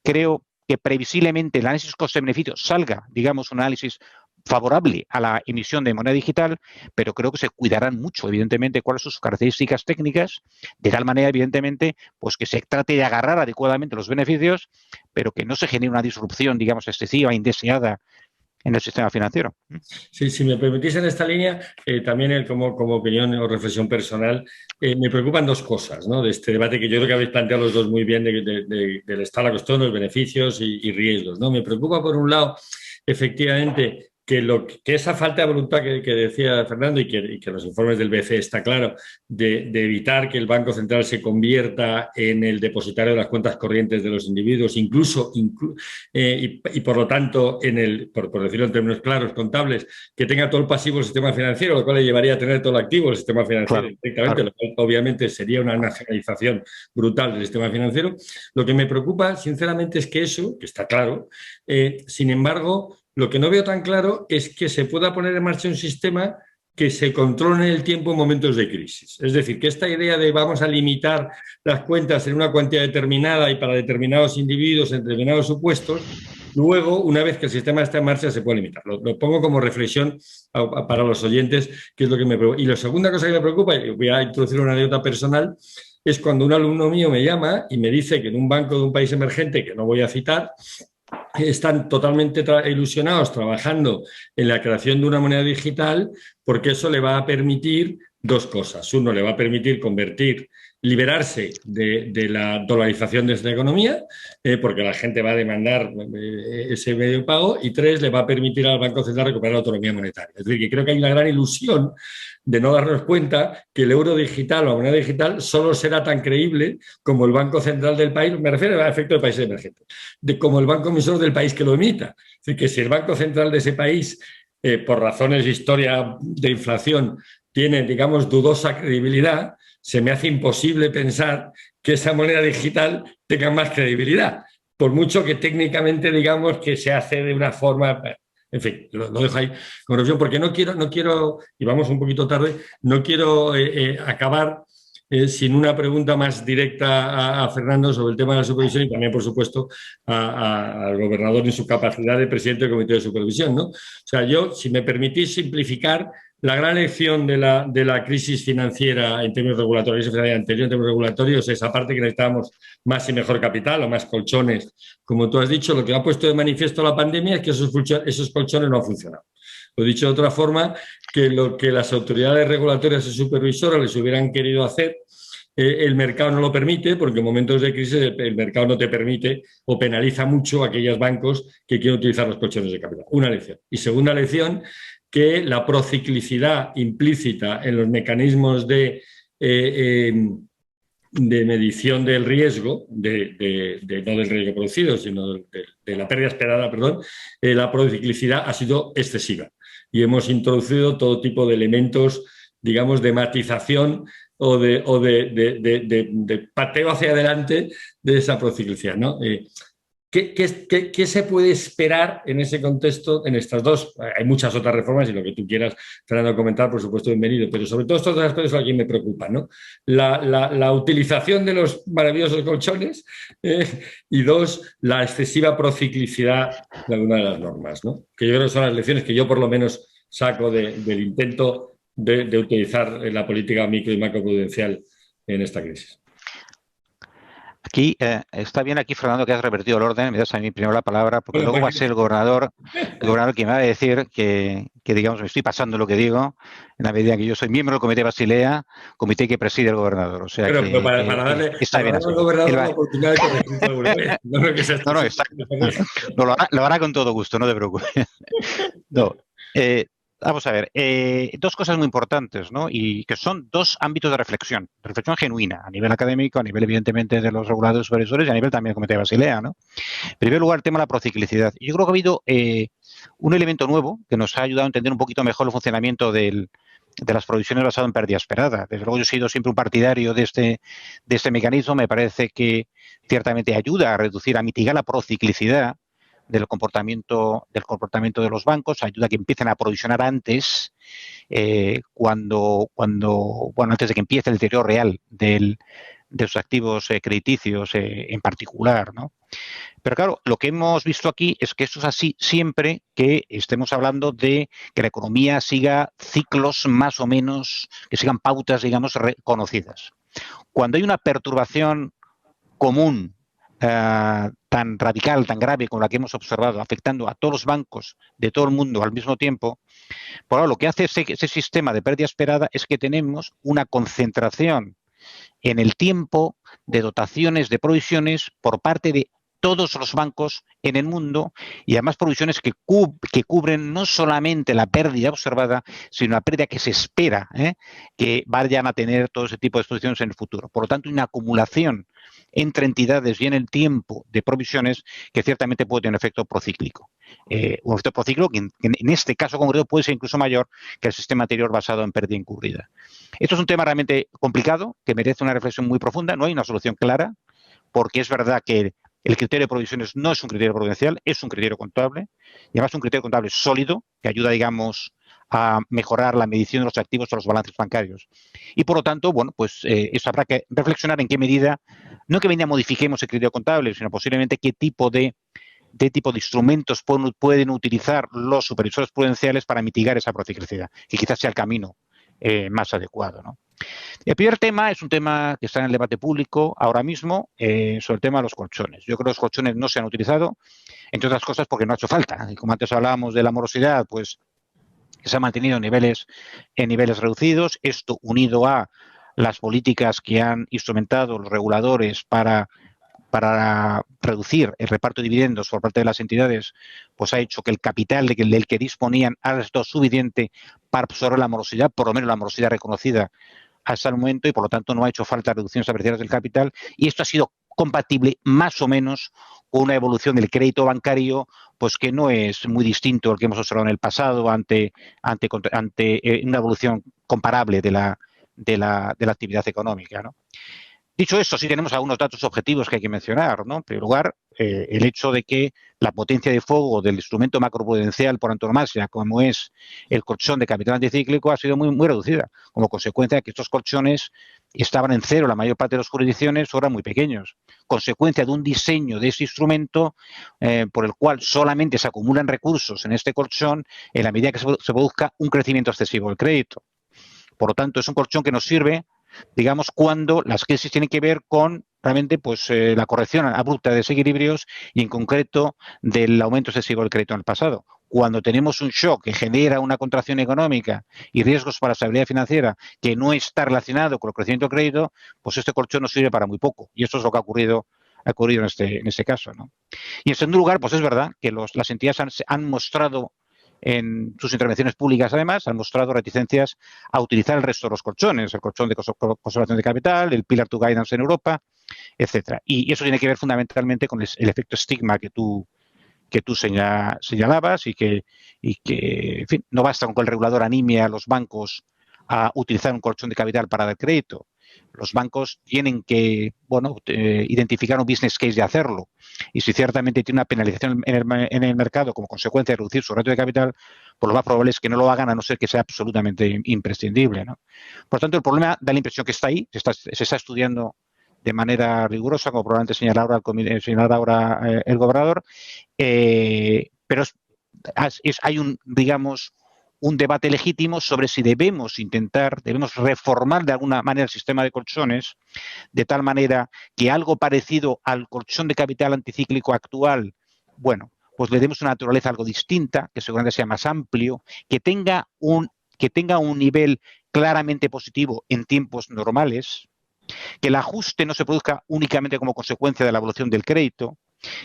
Creo que previsiblemente el análisis coste-beneficio salga, digamos, un análisis favorable a la emisión de moneda digital, pero creo que se cuidarán mucho, evidentemente, cuáles son sus características técnicas, de tal manera, evidentemente, pues que se trate de agarrar adecuadamente los beneficios, pero que no se genere una disrupción, digamos, excesiva, indeseada en el sistema financiero. Sí, si me permitís en esta línea, también como opinión o reflexión personal, me preocupan dos cosas, ¿no? De este debate que yo creo que habéis planteado los dos muy bien del estado de la cuestión, los beneficios y riesgos, ¿no? Me preocupa, por un lado, efectivamente, que esa falta de voluntad que decía Fernando y que los informes del BCE está claro, de evitar que el Banco Central se convierta en el depositario de las cuentas corrientes de los individuos, y por lo tanto, por decirlo en términos claros, contables, que tenga todo el pasivo el sistema financiero, lo cual le llevaría a tener todo el activo el sistema financiero directamente, lo cual obviamente sería una nacionalización brutal del sistema financiero. Lo que me preocupa, sinceramente, es que eso, que está claro, sin embargo, lo que no veo tan claro es que se pueda poner en marcha un sistema que se controle en el tiempo en momentos de crisis. Es decir, que esta idea de vamos a limitar las cuentas en una cantidad determinada y para determinados individuos en determinados supuestos, luego, una vez que el sistema está en marcha, se puede limitar. Lo pongo como reflexión para los oyentes, que es lo que me preocupa. Y la segunda cosa que me preocupa, y voy a introducir una anécdota personal, es cuando un alumno mío me llama y me dice que en un banco de un país emergente, que no voy a citar, están totalmente ilusionados trabajando en la creación de una moneda digital porque eso le va a permitir dos cosas. Uno, le va a permitir liberarse de la dolarización de esta economía, porque la gente va a demandar ese medio de pago, y tres, le va a permitir al Banco Central recuperar la autonomía monetaria. Es decir, que creo que hay una gran ilusión de no darnos cuenta que el euro digital o la moneda digital solo será tan creíble como el Banco Central del país, me refiero a efecto de países emergentes, como el banco emisor del país que lo emita. Es decir, que si el Banco Central de ese país, por razones de historia de inflación, tiene, digamos, dudosa credibilidad, se me hace imposible pensar que esa moneda digital tenga más credibilidad, por mucho que técnicamente digamos que se hace de una forma... En fin, lo dejo ahí con reflexión, porque no quiero, y vamos un poquito tarde, no quiero acabar sin una pregunta más directa a Fernando sobre el tema de la supervisión y también, por supuesto, al gobernador en su capacidad de presidente del Comité de Supervisión, ¿no? O sea, yo, si me permitís simplificar, la gran lección de la crisis financiera en términos regulatorios, anterior en términos regulatorios, es aparte que necesitábamos más y mejor capital o más colchones, como tú has dicho, lo que ha puesto de manifiesto la pandemia es que esos colchones no han funcionado. Lo he dicho de otra forma, que lo que las autoridades regulatorias y supervisoras les hubieran querido hacer, el mercado no lo permite, porque en momentos de crisis el mercado no te permite o penaliza mucho a aquellos bancos que quieren utilizar los colchones de capital. Una lección. Y segunda lección, que la prociclicidad implícita en los mecanismos de medición del riesgo, no del riesgo producido, sino de la pérdida esperada, perdón, la prociclicidad ha sido excesiva. Y hemos introducido todo tipo de elementos, digamos, de matización o de pateo hacia adelante de esa prociclicidad, ¿no? ¿Qué se puede esperar en ese contexto, en estas dos? Hay muchas otras reformas y lo que tú quieras, Fernando, comentar, por supuesto, bienvenido, pero sobre todo estos dos aspectos aquí me preocupan, ¿no? La utilización de los maravillosos colchones y dos, la excesiva prociclicidad de alguna de las normas, ¿no? Que yo creo que son las lecciones que yo por lo menos saco del intento de utilizar la política micro y macroprudencial en esta crisis. Aquí está bien aquí, Fernando, que has revertido el orden. Me das a mí primero la palabra, porque luego va a ser el gobernador quien me va a decir que, digamos, me estoy pasando lo que digo, en la medida que yo soy miembro del Comité Basilea, comité que preside el gobernador. O sea, pero para darle al gobernador la oportunidad de corregir. No, exacto. No, lo hará con todo gusto, no te preocupes. No. Vamos a ver, dos cosas muy importantes, ¿no? Y que son dos ámbitos de reflexión genuina, a nivel académico, a nivel, evidentemente, de los reguladores supervisores y a nivel también del Comité de Basilea, ¿no? En primer lugar, el tema de la prociclicidad. Yo creo que ha habido un elemento nuevo que nos ha ayudado a entender un poquito mejor el funcionamiento de las provisiones basado en pérdida esperada. Desde luego, yo he sido siempre un partidario de este mecanismo. Me parece que ciertamente ayuda a reducir, a mitigar la prociclicidad del comportamiento de los bancos, ayuda a que empiecen a provisionar antes, antes de que empiece el deterioro real de sus activos crediticios en particular, ¿no? Pero claro, lo que hemos visto aquí es que esto es así siempre que estemos hablando de que la economía siga ciclos más o menos, que sigan pautas, digamos, reconocidas. Cuando hay una perturbación común tan radical, tan grave como la que hemos observado, afectando a todos los bancos de todo el mundo al mismo tiempo, por ahora lo que hace ese sistema de pérdida esperada es que tenemos una concentración en el tiempo de dotaciones de provisiones por parte de todos los bancos en el mundo y además provisiones que cubren no solamente la pérdida observada, sino la pérdida que se espera que vayan a tener todo ese tipo de exposiciones en el futuro. Por lo tanto, una acumulación entre entidades y en el tiempo de provisiones que ciertamente puede tener un efecto procíclico. Un efecto procíclico que en este caso concreto puede ser incluso mayor que el sistema anterior basado en pérdida incurrida. Esto es un tema realmente complicado que merece una reflexión muy profunda. No hay una solución clara, porque es verdad que el criterio de provisiones no es un criterio prudencial, es un criterio contable, y además un criterio contable sólido que ayuda, digamos, a mejorar la medición de los activos o los balances bancarios. Y por lo tanto, bueno, pues eso habrá que reflexionar en qué medida, no que medida modifiquemos el criterio contable, sino posiblemente qué tipo de instrumentos pueden utilizar los supervisores prudenciales para mitigar esa prociclicidad, que quizás sea el camino más adecuado, ¿no? El primer tema es un tema que está en el debate público ahora mismo sobre el tema de los colchones. Yo creo que los colchones no se han utilizado, entre otras cosas porque no ha hecho falta. Y como antes hablábamos de la morosidad, pues se ha mantenido en niveles reducidos. Esto unido a las políticas que han instrumentado los reguladores para reducir el reparto de dividendos por parte de las entidades, pues ha hecho que el capital del que disponían ha estado suficiente para absorber la morosidad, por lo menos la morosidad reconocida hasta el momento, y por lo tanto no ha hecho falta reducciones apreciadas del capital, y esto ha sido compatible más o menos con una evolución del crédito bancario pues que no es muy distinto al que hemos observado en el pasado ante una evolución comparable de la actividad económica, ¿no? Dicho esto, sí tenemos algunos datos objetivos que hay que mencionar, ¿no? En primer lugar, el hecho de que la potencia de fuego del instrumento macroprudencial por antonomasia, como es el colchón de capital anticíclico, ha sido muy, muy reducida, como consecuencia de que estos colchones estaban en cero la mayor parte de las jurisdicciones o eran muy pequeños. Consecuencia de un diseño de ese instrumento por el cual solamente se acumulan recursos en este colchón en la medida que se produzca un crecimiento excesivo del crédito. Por lo tanto, es un colchón que nos sirve, digamos, cuando las crisis tienen que ver con realmente pues la corrección abrupta de desequilibrios y en concreto del aumento excesivo del crédito en el pasado. Cuando tenemos un shock que genera una contracción económica y riesgos para la estabilidad financiera que no está relacionado con el crecimiento del crédito, pues este colchón nos sirve para muy poco. Y esto es lo que ha ocurrido en este caso, ¿no? Y en segundo lugar, pues es verdad que las entidades han mostrado en sus intervenciones públicas, además, han mostrado reticencias a utilizar el resto de los colchones, el colchón de conservación de capital, el Pillar to Guidance en Europa, etcétera. Y eso tiene que ver fundamentalmente con el efecto estigma que tú señalabas y que en fin, no basta con que el regulador anime a los bancos a utilizar un colchón de capital para dar crédito. Los bancos tienen que, bueno, identificar un business case de hacerlo. Y si ciertamente tiene una penalización en el mercado como consecuencia de reducir su ratio de capital, pues lo más probable es que no lo hagan a no ser que sea absolutamente imprescindible, ¿no? Por lo tanto, el problema da la impresión que está ahí, se está estudiando de manera rigurosa, como probablemente señalará ahora el gobernador, pero hay un debate legítimo sobre si debemos reformar de alguna manera el sistema de colchones, de tal manera que algo parecido al colchón de capital anticíclico actual, bueno, pues le demos una naturaleza algo distinta, que seguramente sea más amplio, que tenga un nivel claramente positivo en tiempos normales, que el ajuste no se produzca únicamente como consecuencia de la evolución del crédito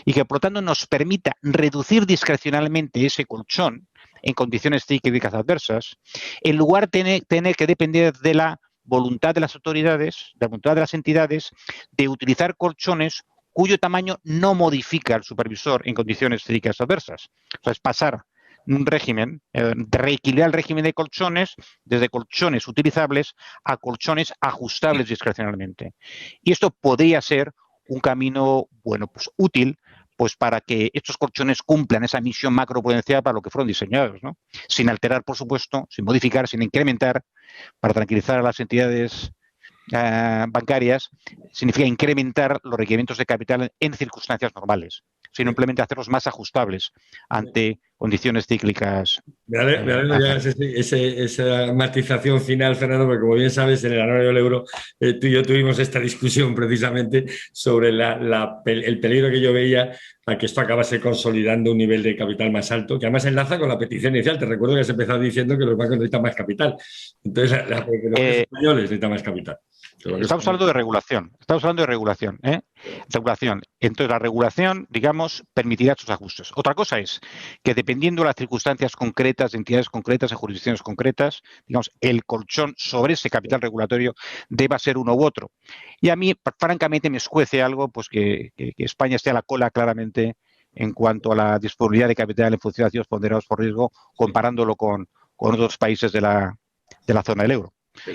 y que, por lo tanto, nos permita reducir discrecionalmente ese colchón en condiciones cíclicas adversas, en lugar de tener que depender de la voluntad de las autoridades, de la voluntad de las entidades, de utilizar colchones cuyo tamaño no modifica al supervisor en condiciones cíclicas adversas. O sea, es pasar un régimen, de reequilibrar el régimen de colchones desde colchones utilizables a colchones ajustables discrecionalmente. Y esto podría ser un camino, bueno, pues útil, pues para que estos colchones cumplan esa misión macroprudencial para lo que fueron diseñados, ¿no? Sin alterar, por supuesto, sin modificar, sin incrementar, para tranquilizar a las entidades bancarias, significa incrementar los requerimientos de capital en circunstancias normales, sino simplemente hacerlos más ajustables ante condiciones cíclicas. Me alegro ya esa matización final, Fernando, porque como bien sabes, en el anuario del euro tú y yo tuvimos esta discusión precisamente sobre el peligro que yo veía a que esto acabase consolidando un nivel de capital más alto, que además enlaza con la petición inicial. Te recuerdo que has empezado diciendo que los bancos necesitan más capital. Entonces, los españoles necesitan más capital. Estamos hablando de regulación. Estamos hablando de regulación. Regulación. Entonces, la regulación, digamos, permitirá estos ajustes. Otra cosa es que dependiendo de las circunstancias concretas, de entidades concretas, de jurisdicciones concretas, digamos, el colchón sobre ese capital regulatorio deba ser uno u otro. Y a mí, francamente, me escuece algo pues que España esté a la cola claramente en cuanto a la disponibilidad de capital en función de activos ponderados por riesgo, comparándolo con otros países de la zona del euro.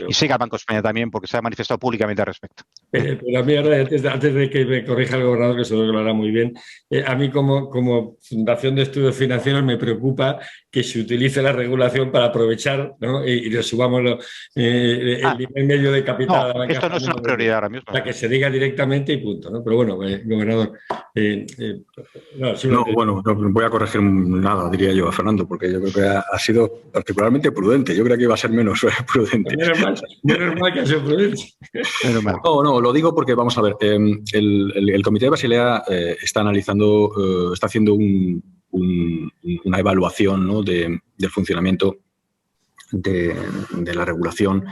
Y siga el Banco de España también, porque se ha manifestado públicamente al respecto. Pero a mí ahora, antes de que me corrija el gobernador, que seguro que lo hará muy bien, a mí como Fundación de Estudios Financieros me preocupa que se utilice la regulación para aprovechar, ¿no? y le subamos el nivel medio de capital a la banca. Esto no es una prioridad ahora mismo. O sea, que se diga directamente y punto, ¿no? Pero bueno, gobernador. No, voy a corregir nada, diría yo, a Fernando, porque yo creo que ha sido particularmente prudente. Yo creo que iba a ser menos prudente. Menos mal que ha sido prudente. No, lo digo porque, vamos a ver, el Comité de Basilea está analizando, está haciendo una evaluación, ¿no?, del funcionamiento de la regulación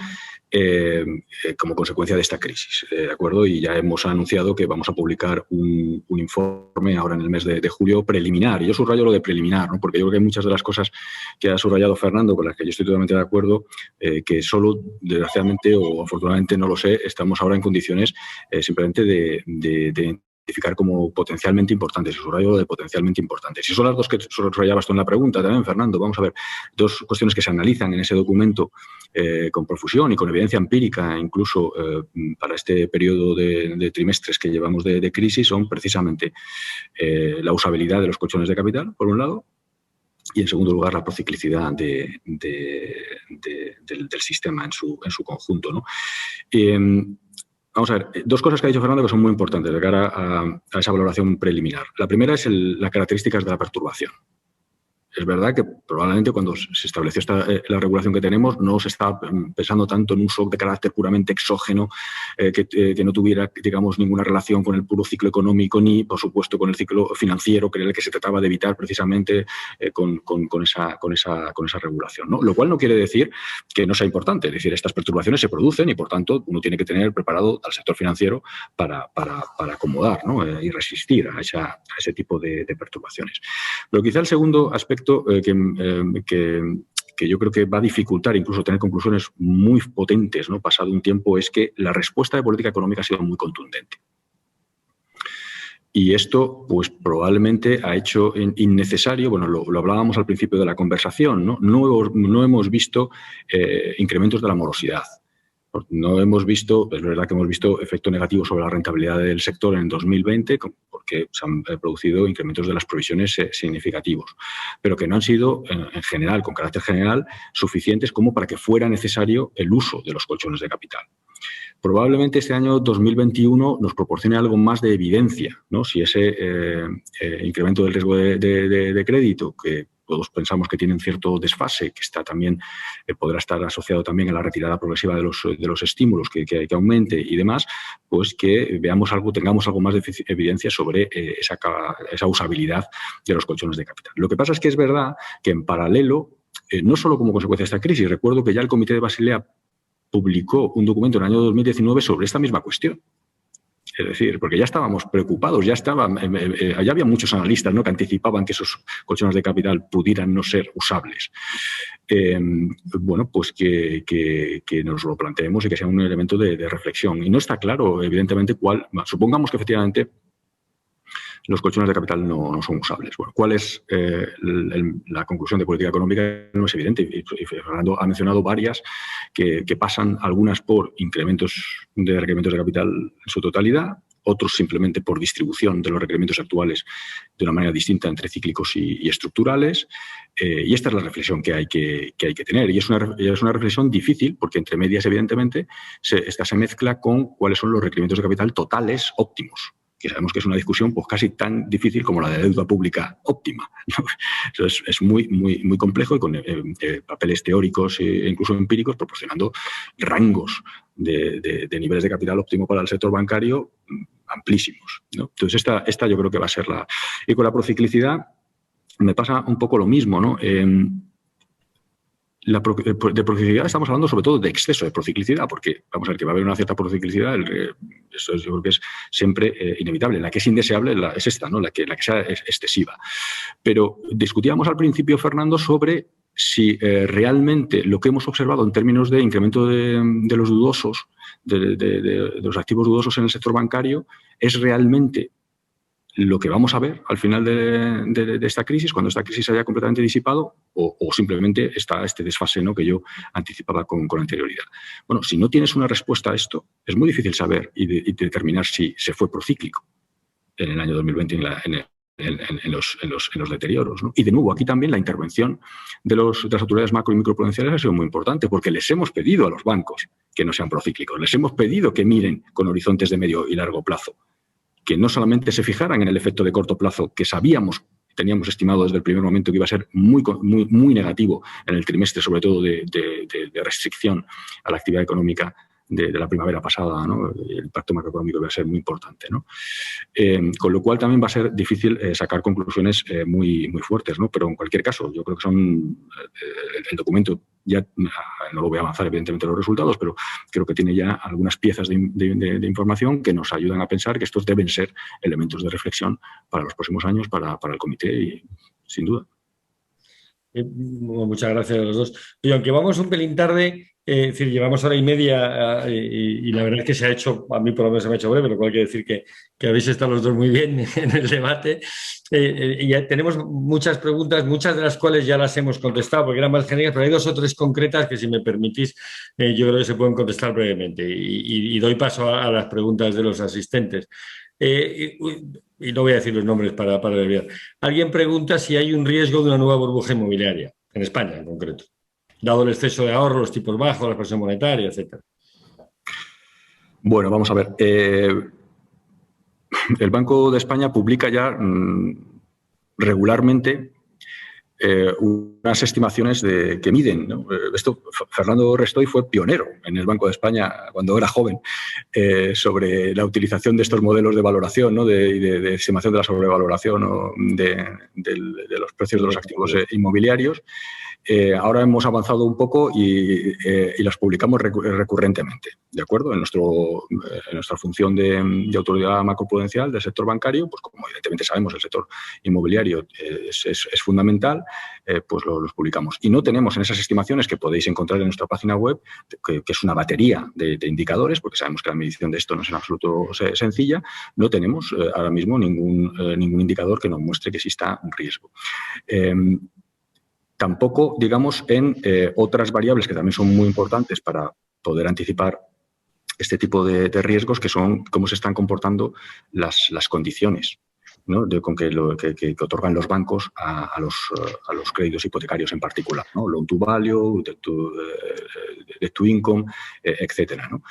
como consecuencia de esta crisis, ¿de acuerdo? Y ya hemos anunciado que vamos a publicar un informe ahora en el mes de julio preliminar. Y yo subrayo lo de preliminar, ¿no?, porque yo creo que hay muchas de las cosas que ha subrayado Fernando, con las que yo estoy totalmente de acuerdo, que solo, desgraciadamente o afortunadamente, no lo sé, estamos ahora en condiciones simplemente de identificar como potencialmente importantes, y subrayo de potencialmente importantes. Y son las dos que subrayabas tú en la pregunta también, Fernando. Vamos a ver, dos cuestiones que se analizan en ese documento con profusión y con evidencia empírica, incluso para este periodo de trimestres que llevamos de crisis, son precisamente la usabilidad de los colchones de capital, por un lado, y en segundo lugar la prociclicidad del sistema en su conjunto, ¿no? Vamos a ver, dos cosas que ha dicho Fernando que son muy importantes de cara a esa valoración preliminar. La primera es las características de la perturbación. Es verdad que probablemente cuando se estableció la regulación que tenemos no se estaba pensando tanto en un shock de carácter puramente exógeno que no tuviera, digamos, ninguna relación con el puro ciclo económico ni, por supuesto, con el ciclo financiero, que era el que se trataba de evitar precisamente con esa regulación, ¿no? Lo cual no quiere decir que no sea importante. Es decir, estas perturbaciones se producen y, por tanto, uno tiene que tener preparado al sector financiero para acomodar, ¿no?, y resistir a ese tipo de perturbaciones. Pero quizá el segundo aspecto que yo creo que va a dificultar incluso tener conclusiones muy potentes, ¿no?, pasado un tiempo, es que la respuesta de política económica ha sido muy contundente. Y esto, pues probablemente ha hecho innecesario, bueno, lo hablábamos al principio de la conversación, ¿no? No hemos visto incrementos de la morosidad. No hemos visto, es verdad que hemos visto efecto negativo sobre la rentabilidad del sector en 2020, porque se han producido incrementos de las provisiones significativos, pero que no han sido, en general, con carácter general, suficientes como para que fuera necesario el uso de los colchones de capital. Probablemente este año 2021 nos proporcione algo más de evidencia, ¿no?, si ese incremento del riesgo de crédito, que todos pensamos que tiene un cierto desfase, que está también podrá estar asociado también a la retirada progresiva de los estímulos que aumente y demás, pues que veamos algo, tengamos algo más de evidencia sobre esa usabilidad de los colchones de capital. Lo que pasa es que es verdad que en paralelo, no solo como consecuencia de esta crisis, recuerdo que ya el Comité de Basilea publicó un documento en el año 2019 sobre esta misma cuestión. Es decir, porque ya estábamos preocupados, ya había muchos analistas, ¿no?, que anticipaban que esos colchones de capital pudieran no ser usables. Bueno, pues que nos lo planteemos y que sea un elemento de reflexión. Y no está claro, evidentemente, cuál. Supongamos que efectivamente los colchones de capital no son usables. Bueno, ¿cuál es la conclusión de política económica? No es evidente. Y Fernando ha mencionado varias que pasan, algunas por incrementos de requerimientos de capital en su totalidad, otros simplemente por distribución de los requerimientos actuales de una manera distinta entre cíclicos y estructurales. Y esta es la reflexión que hay que tener. Y es una reflexión difícil porque, entre medias, evidentemente, esta se mezcla con cuáles son los requerimientos de capital totales óptimos, que sabemos que es una discusión pues casi tan difícil como la de deuda pública óptima, ¿no? Entonces, es muy, muy, muy complejo y con papeles teóricos e incluso empíricos proporcionando rangos de niveles de capital óptimo para el sector bancario amplísimos, ¿no? Entonces, esta yo creo que va a ser la... Y con la prociclicidad me pasa un poco lo mismo, ¿no? de prociclicidad estamos hablando sobre todo de exceso de prociclicidad, porque vamos a ver que va a haber una cierta prociclicidad, eso yo creo que es siempre inevitable. La que es indeseable es esta, ¿no? la que sea excesiva. Pero discutíamos al principio, Fernando, sobre si realmente lo que hemos observado en términos de incremento de los dudosos, de los activos dudosos en el sector bancario, es realmente lo que vamos a ver al final de esta crisis, cuando esta crisis haya completamente disipado, o simplemente está este desfase, ¿no?, que yo anticipaba con anterioridad. Bueno, si no tienes una respuesta a esto, es muy difícil saber y determinar si se fue procíclico en el año 2020 en los deterioros, ¿no? Y de nuevo, aquí también la intervención de las autoridades macro y microprudenciales ha sido muy importante, porque les hemos pedido a los bancos que no sean procíclicos, les hemos pedido que miren con horizontes de medio y largo plazo, que no solamente se fijaran en el efecto de corto plazo, que teníamos estimado desde el primer momento que iba a ser muy negativo en el trimestre, sobre todo de restricción a la actividad económica de la primavera pasada, ¿no? El impacto macroeconómico va a ser muy importante, ¿no? Con lo cual también va a ser difícil sacar conclusiones muy fuertes, ¿no? Pero en cualquier caso, yo creo que el documento ya no lo voy a avanzar evidentemente los resultados, pero creo que tiene ya algunas piezas de información que nos ayudan a pensar que estos deben ser elementos de reflexión para los próximos años para el comité, y sin duda. Muchas gracias a los dos. Y aunque vamos un pelín tarde, es decir, llevamos hora y media y la verdad es que se ha hecho, a mí por lo menos se me ha hecho breve, lo cual quiere decir que habéis estado los dos muy bien en el debate. Y ya tenemos muchas preguntas, muchas de las cuales ya las hemos contestado porque eran más genéricas, pero hay dos o tres concretas que, si me permitís, yo creo que se pueden contestar brevemente. Y doy paso a las preguntas de los asistentes. Y no voy a decir los nombres para olvidar. Alguien pregunta si hay un riesgo de una nueva burbuja inmobiliaria, en España en concreto, dado el exceso de ahorro, los tipos bajos, la presión monetaria, etcétera. Bueno, vamos a ver. El Banco de España publica ya regularmente unas estimaciones que miden, ¿no? Esto, Fernando Restoy fue pionero en el Banco de España cuando era joven sobre la utilización de estos modelos de valoración, ¿no? de estimación de la sobrevaloración, ¿no? de los precios de los activos inmobiliarios. Ahora hemos avanzado un poco y las publicamos recurrentemente, ¿de acuerdo? En nuestra función de autoridad macroprudencial del sector bancario, pues como evidentemente sabemos el sector inmobiliario es fundamental, pues los publicamos. Y no tenemos en esas estimaciones que podéis encontrar en nuestra página web, que es una batería de indicadores, porque sabemos que la medición de esto no es en absoluto sencilla, no tenemos ahora mismo ningún indicador que nos muestre que exista un riesgo. Tampoco, digamos, en otras variables que también son muy importantes para poder anticipar este tipo de riesgos, que son cómo se están comportando las condiciones, ¿no? con que otorgan los bancos a los créditos hipotecarios en particular, ¿no? Loan to value, debt to income, etcétera, ¿no?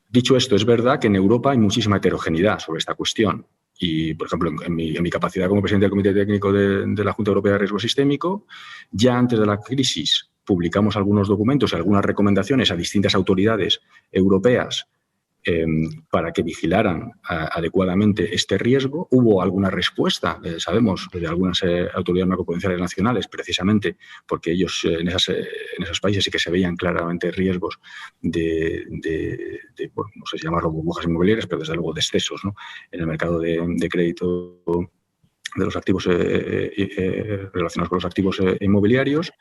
Dicho esto, es verdad que en Europa hay muchísima heterogeneidad sobre esta cuestión. Y, por ejemplo, en mi capacidad como presidente del Comité Técnico de la Junta Europea de Riesgo Sistémico, ya antes de la crisis publicamos algunos documentos y algunas recomendaciones a distintas autoridades europeas para que vigilaran adecuadamente este riesgo. Hubo alguna respuesta, sabemos, de algunas autoridades macroprudenciales nacionales, precisamente porque ellos en esos países sí que se veían claramente riesgos bueno, no sé si llamarlo burbujas inmobiliarias, pero desde luego de excesos, ¿no?, en el mercado de crédito de los activos relacionados con los activos inmobiliarios.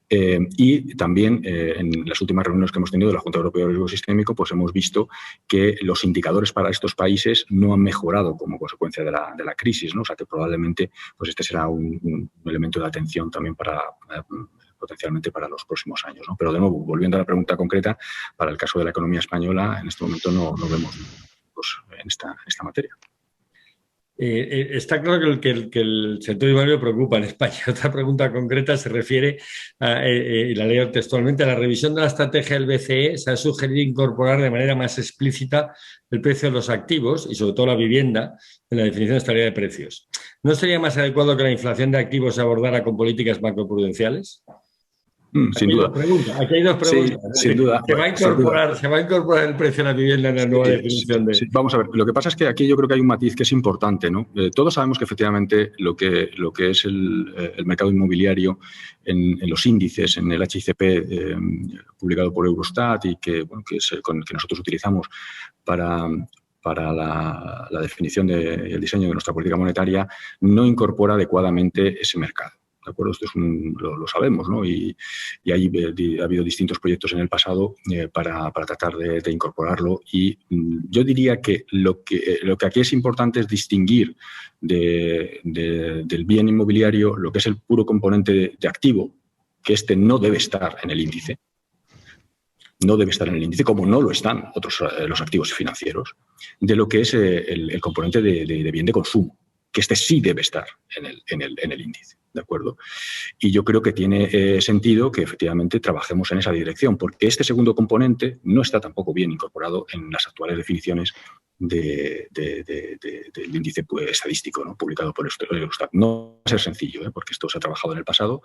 Y también en las últimas reuniones que hemos tenido de la Junta Europea de Riesgo Sistémico, pues hemos visto que los indicadores para estos países no han mejorado como consecuencia de la crisis, ¿no? O sea que probablemente pues este será un elemento de atención también potencialmente para los próximos años, ¿no? Pero de nuevo, volviendo a la pregunta concreta, para el caso de la economía española, en este momento no vemos en esta materia. Está claro que el sector inmobiliario preocupa en España. Otra pregunta concreta se refiere, y la leo textualmente, a la revisión de la estrategia del BCE se ha sugerido incorporar de manera más explícita el precio de los activos y sobre todo la vivienda en la definición de estabilidad de precios. ¿No sería más adecuado que la inflación de activos se abordara con políticas macroprudenciales? Sin duda. Aquí hay dos preguntas. Sí, sin duda. ¿Se va a incorporar el precio de la vivienda en la nueva definición de...? Sí. Vamos a ver, lo que pasa es que aquí yo creo que hay un matiz que es importante, ¿no? Todos sabemos que efectivamente lo que es el mercado inmobiliario en los índices, en el HICP publicado por Eurostat y que es el que nosotros utilizamos para la definición y el diseño de nuestra política monetaria, no incorpora adecuadamente ese mercado. ¿De acuerdo? Esto lo sabemos, ¿no? Y ha habido distintos proyectos en el pasado para tratar de incorporarlo. Y yo diría que lo que aquí es importante es distinguir del bien inmobiliario lo que es el puro componente de activo, que este no debe estar en el índice. No debe estar en el índice, como no lo están los activos financieros, de lo que es el componente de bien de consumo, que este sí debe estar en el índice. ¿De acuerdo? Y yo creo que tiene sentido que efectivamente trabajemos en esa dirección, porque este segundo componente no está tampoco bien incorporado en las actuales definiciones del índice estadístico, ¿no? Publicado por Eurostat. No va a ser sencillo, porque esto se ha trabajado en el pasado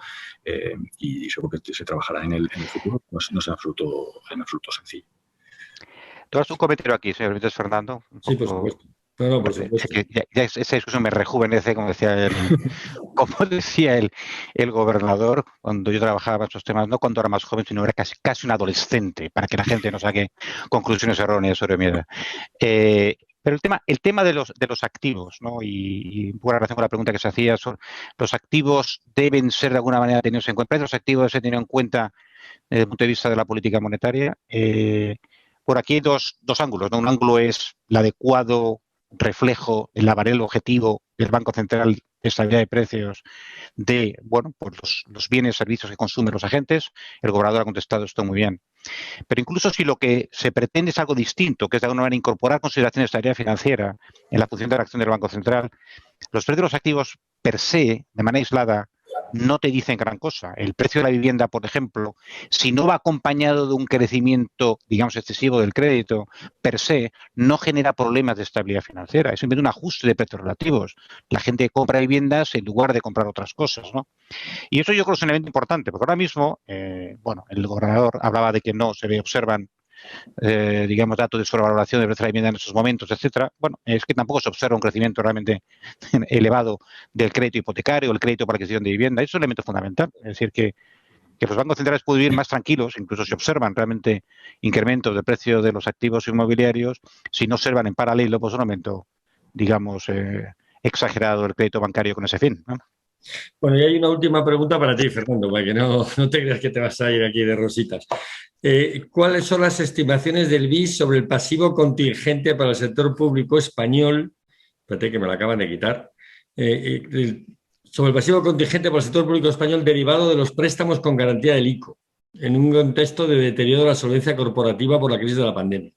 y seguro que se trabajará en el futuro. No es en absoluto sencillo. ¿Tú has un comentario aquí, señor Benítez Fernando? Sí, por supuesto. No, por supuesto. Ya esa discusión me rejuvenece, como decía el gobernador cuando yo trabajaba en esos temas, no cuando era más joven, sino era casi un adolescente, para que la gente no saque conclusiones erróneas sobre mi edad. Pero el tema de los activos, ¿no? Y en relación con la pregunta que se hacía, los activos deben ser de alguna manera tenidos en cuenta. Los activos se tienen en cuenta desde el punto de vista de la política monetaria. Por aquí hay dos ángulos, ¿no? Un ángulo es el adecuado reflejo, el baremo objetivo del Banco Central de estabilidad de precios de los bienes y servicios que consumen los agentes. El gobernador ha contestado esto muy bien. Pero incluso si lo que se pretende es algo distinto, que es de alguna manera incorporar consideraciones de estabilidad financiera en la función de la acción del Banco Central, los precios de los activos per se, de manera aislada, no te dicen gran cosa. El precio de la vivienda, por ejemplo, si no va acompañado de un crecimiento, digamos, excesivo del crédito, per se, no genera problemas de estabilidad financiera. Es simplemente un ajuste de precios relativos. La gente compra viviendas en lugar de comprar otras cosas, ¿no? Y eso yo creo que es un elemento importante, porque ahora mismo, el gobernador hablaba de que no se observan datos de sobrevaloración de precio de la vivienda en esos momentos, etcétera. Bueno, es que tampoco se observa un crecimiento realmente elevado del crédito hipotecario, el crédito para adquisición de vivienda. Eso es un elemento fundamental. Es decir, que los bancos centrales pueden vivir más tranquilos, incluso si observan realmente incrementos de precio de los activos inmobiliarios, si no observan en paralelo un aumento, exagerado del crédito bancario con ese fin, ¿no? Bueno, y hay una última pregunta para ti, Fernando, para que no te creas que te vas a ir aquí de rositas. ¿Cuáles son las estimaciones del BIS sobre el pasivo contingente para el sector público español? Espérate que me lo acaban de quitar. Sobre el pasivo contingente para el sector público español derivado de los préstamos con garantía del ICO, en un contexto de deterioro de la solvencia corporativa por la crisis de la pandemia.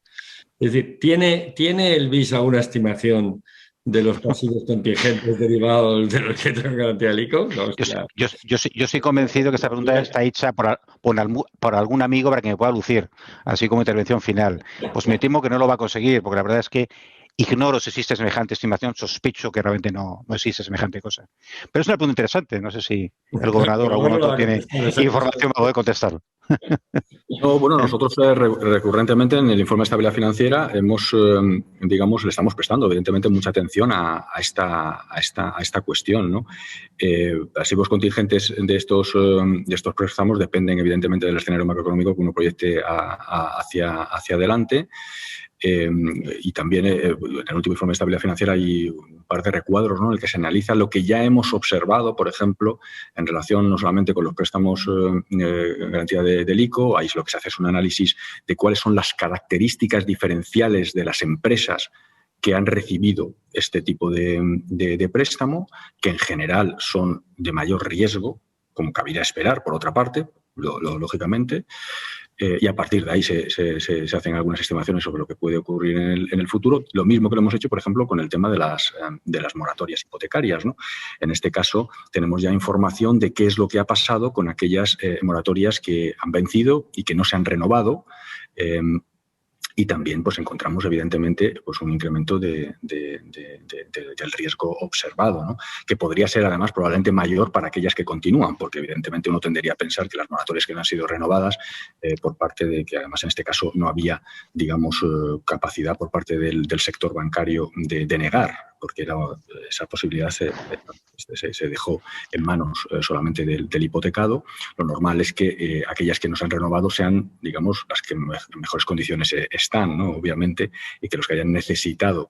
Es decir, ¿tiene el BIS alguna estimación de los pasivos contingentes derivados de los que tienen garantía del ICO? No, yo soy convencido que esta pregunta está hecha por algún amigo para que me pueda lucir, así como intervención final. Pues me temo que no lo va a conseguir, porque la verdad es que ignoro si existe semejante estimación, sospecho que realmente no existe semejante cosa. Pero es una pregunta interesante, no sé si el gobernador o algún otro tiene información para poder contestar. No, bueno, nosotros recurrentemente en el informe de estabilidad financiera le estamos prestando evidentemente mucha atención a esta cuestión, ¿no? Pasivos contingentes de estos préstamos dependen evidentemente del escenario macroeconómico que uno proyecte hacia adelante. Y también en el último informe de estabilidad financiera hay un par de recuadros, ¿no?, en el que se analiza lo que ya hemos observado, por ejemplo, en relación no solamente con los préstamos garantía del ICO. Ahí lo que se hace es un análisis de cuáles son las características diferenciales de las empresas que han recibido este tipo de préstamo, que en general son de mayor riesgo, como cabría esperar, por otra parte, lógicamente. Y a partir de ahí se hacen algunas estimaciones sobre lo que puede ocurrir en el futuro. Lo mismo que lo hemos hecho, por ejemplo, con el tema de las moratorias hipotecarias, ¿no? En este caso, tenemos ya información de qué es lo que ha pasado con aquellas moratorias que han vencido y que no se han renovado. Y también pues encontramos evidentemente pues un incremento del riesgo observado, ¿no? Que podría ser además probablemente mayor para aquellas que continúan, porque evidentemente uno tendería a pensar que las moratorias que no han sido renovadas por parte de que además en este caso no había, digamos, capacidad por parte del sector bancario de negar, porque esa posibilidad se dejó en manos solamente del hipotecado. Lo normal es que aquellas que no se han renovado sean, digamos, las que en mejores condiciones están, ¿no? Obviamente, y que los que hayan necesitado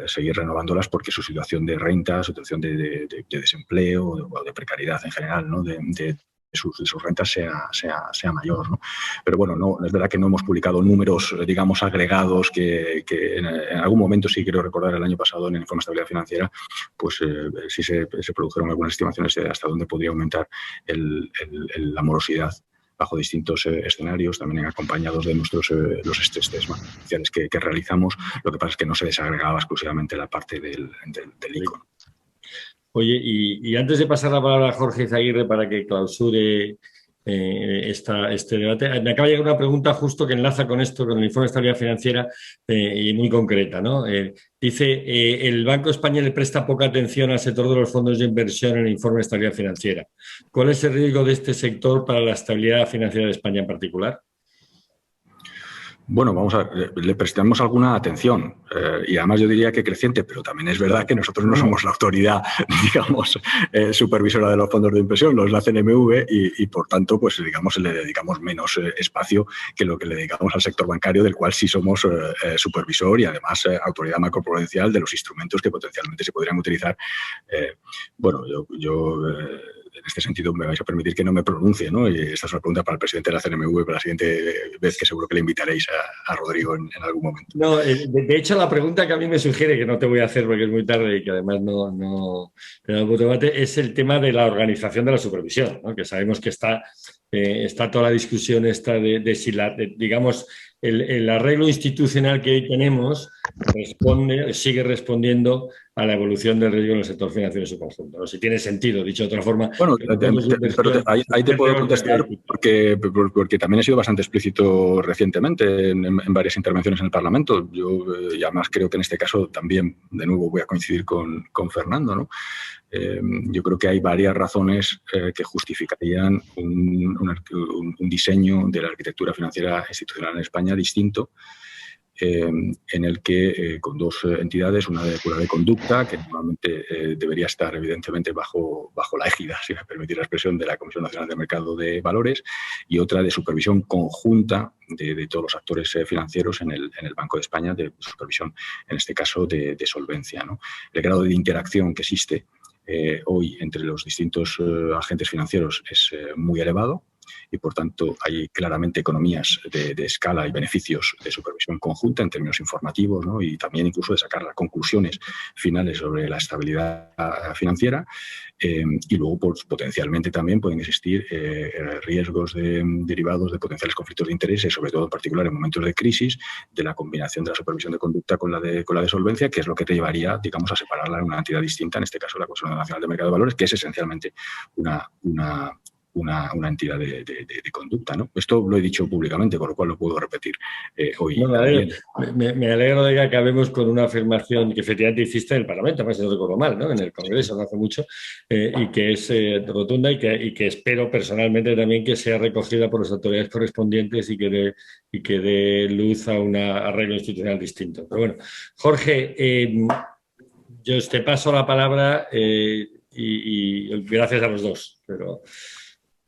seguir renovándolas porque su situación de renta, su situación de desempleo o de precariedad en general, ¿no? de sus rentas sea mayor, ¿no? Pero bueno, no, es verdad que no hemos publicado números, digamos, agregados que en algún momento, sí quiero recordar el año pasado en el informe de estabilidad financiera, pues sí se produjeron algunas estimaciones de hasta dónde podría aumentar la morosidad bajo distintos escenarios, también acompañados de nuestros los stress test iniciales que realizamos. Lo que pasa es que no se desagregaba exclusivamente la parte del ICO. Oye, y antes de pasar la palabra a Jorge Izaguirre para que clausure este debate, me acaba de llegar una pregunta justo que enlaza con esto, con el informe de estabilidad financiera y muy concreta, ¿no? Dice, el Banco Español le presta poca atención al sector de los fondos de inversión en el informe de estabilidad financiera. ¿Cuál es el riesgo de este sector para la estabilidad financiera de España en particular? Bueno, vamos a ver, le prestamos alguna atención y además yo diría que creciente, pero también es verdad que nosotros no somos la autoridad, digamos, supervisora de los fondos de inversión, los la CNMV y por tanto, pues digamos, le dedicamos menos espacio que lo que le dedicamos al sector bancario, del cual sí somos supervisor y además autoridad macroprudencial de los instrumentos que potencialmente se podrían utilizar. Bueno, yo en este sentido me vais a permitir que no me pronuncie, ¿no? Y esta es una pregunta para el presidente de la CNMV para la siguiente vez, que seguro que le invitaréis a Rodrigo en algún momento. No, de hecho la pregunta que a mí me sugiere, que no te voy a hacer porque es muy tarde y que además no tenemos debate, es el tema de la organización de la supervisión, ¿no? Que sabemos que está toda la discusión esta de si digamos, el arreglo institucional que hoy tenemos sigue respondiendo a la evolución del riesgo en el sector financiero en su conjunto, ¿no? Si tiene sentido, dicho de otra forma. Bueno, pero ahí te puedo contestar porque también he sido bastante explícito recientemente en varias intervenciones en el Parlamento. Yo y además creo que en este caso también, de nuevo, voy a coincidir con Fernando, ¿no? Yo creo que hay varias razones que justificarían un diseño de la arquitectura financiera institucional en España distinto, en el que con dos entidades, una de cura de conducta, que normalmente debería estar evidentemente bajo la égida, si me permitís la expresión, de la Comisión Nacional de Mercado de Valores, y otra de supervisión conjunta de todos los actores financieros en el Banco de España, de supervisión, en este caso, de solvencia, ¿no? El grado de interacción que existe hoy entre los distintos agentes financieros es muy elevado y, por tanto, hay claramente economías de escala y beneficios de supervisión conjunta en términos informativos, ¿no? Y también incluso de sacar las conclusiones finales sobre la estabilidad financiera. Y luego, pues, potencialmente también pueden existir riesgos derivados de potenciales conflictos de intereses, sobre todo en particular en momentos de crisis, de la combinación de la supervisión de conducta con la de solvencia, que es lo que te llevaría, digamos, a separarla en una entidad distinta, en este caso la Comisión Nacional de Mercado de Valores, que es esencialmente una entidad de conducta, ¿no? Esto lo he dicho públicamente, con lo cual lo puedo repetir hoy. No, me alegro de que acabemos con una afirmación que efectivamente hiciste en el Parlamento, además si no recuerdo mal, ¿no? En el Congreso no hace mucho, y que es rotunda y que espero personalmente también que sea recogida por las autoridades correspondientes y que dé luz a un arreglo institucional distinto. Pero bueno, Jorge, yo te paso la palabra y gracias a los dos.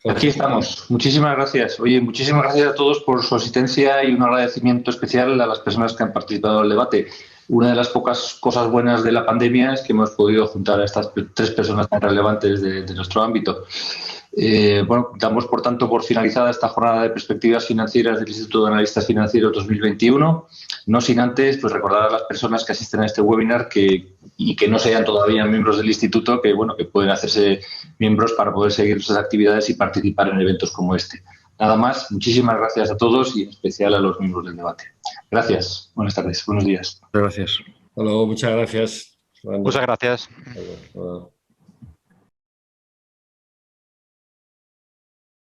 Aquí estamos. Muchísimas gracias. Oye, muchísimas gracias a todos por su asistencia y un agradecimiento especial a las personas que han participado en el debate. Una de las pocas cosas buenas de la pandemia es que hemos podido juntar a estas tres personas tan relevantes de nuestro ámbito. Bueno, damos por tanto por finalizada esta jornada de perspectivas financieras del Instituto de Analistas Financieros 2021, no sin antes pues recordar a las personas que asisten a este webinar y que no sean todavía miembros del Instituto que pueden hacerse miembros para poder seguir sus actividades y participar en eventos como este. Nada más, muchísimas gracias a todos y en especial a los miembros del debate. Gracias, buenas tardes, buenos días. Gracias. Hasta luego, muchas gracias. Muchas gracias. Hasta luego.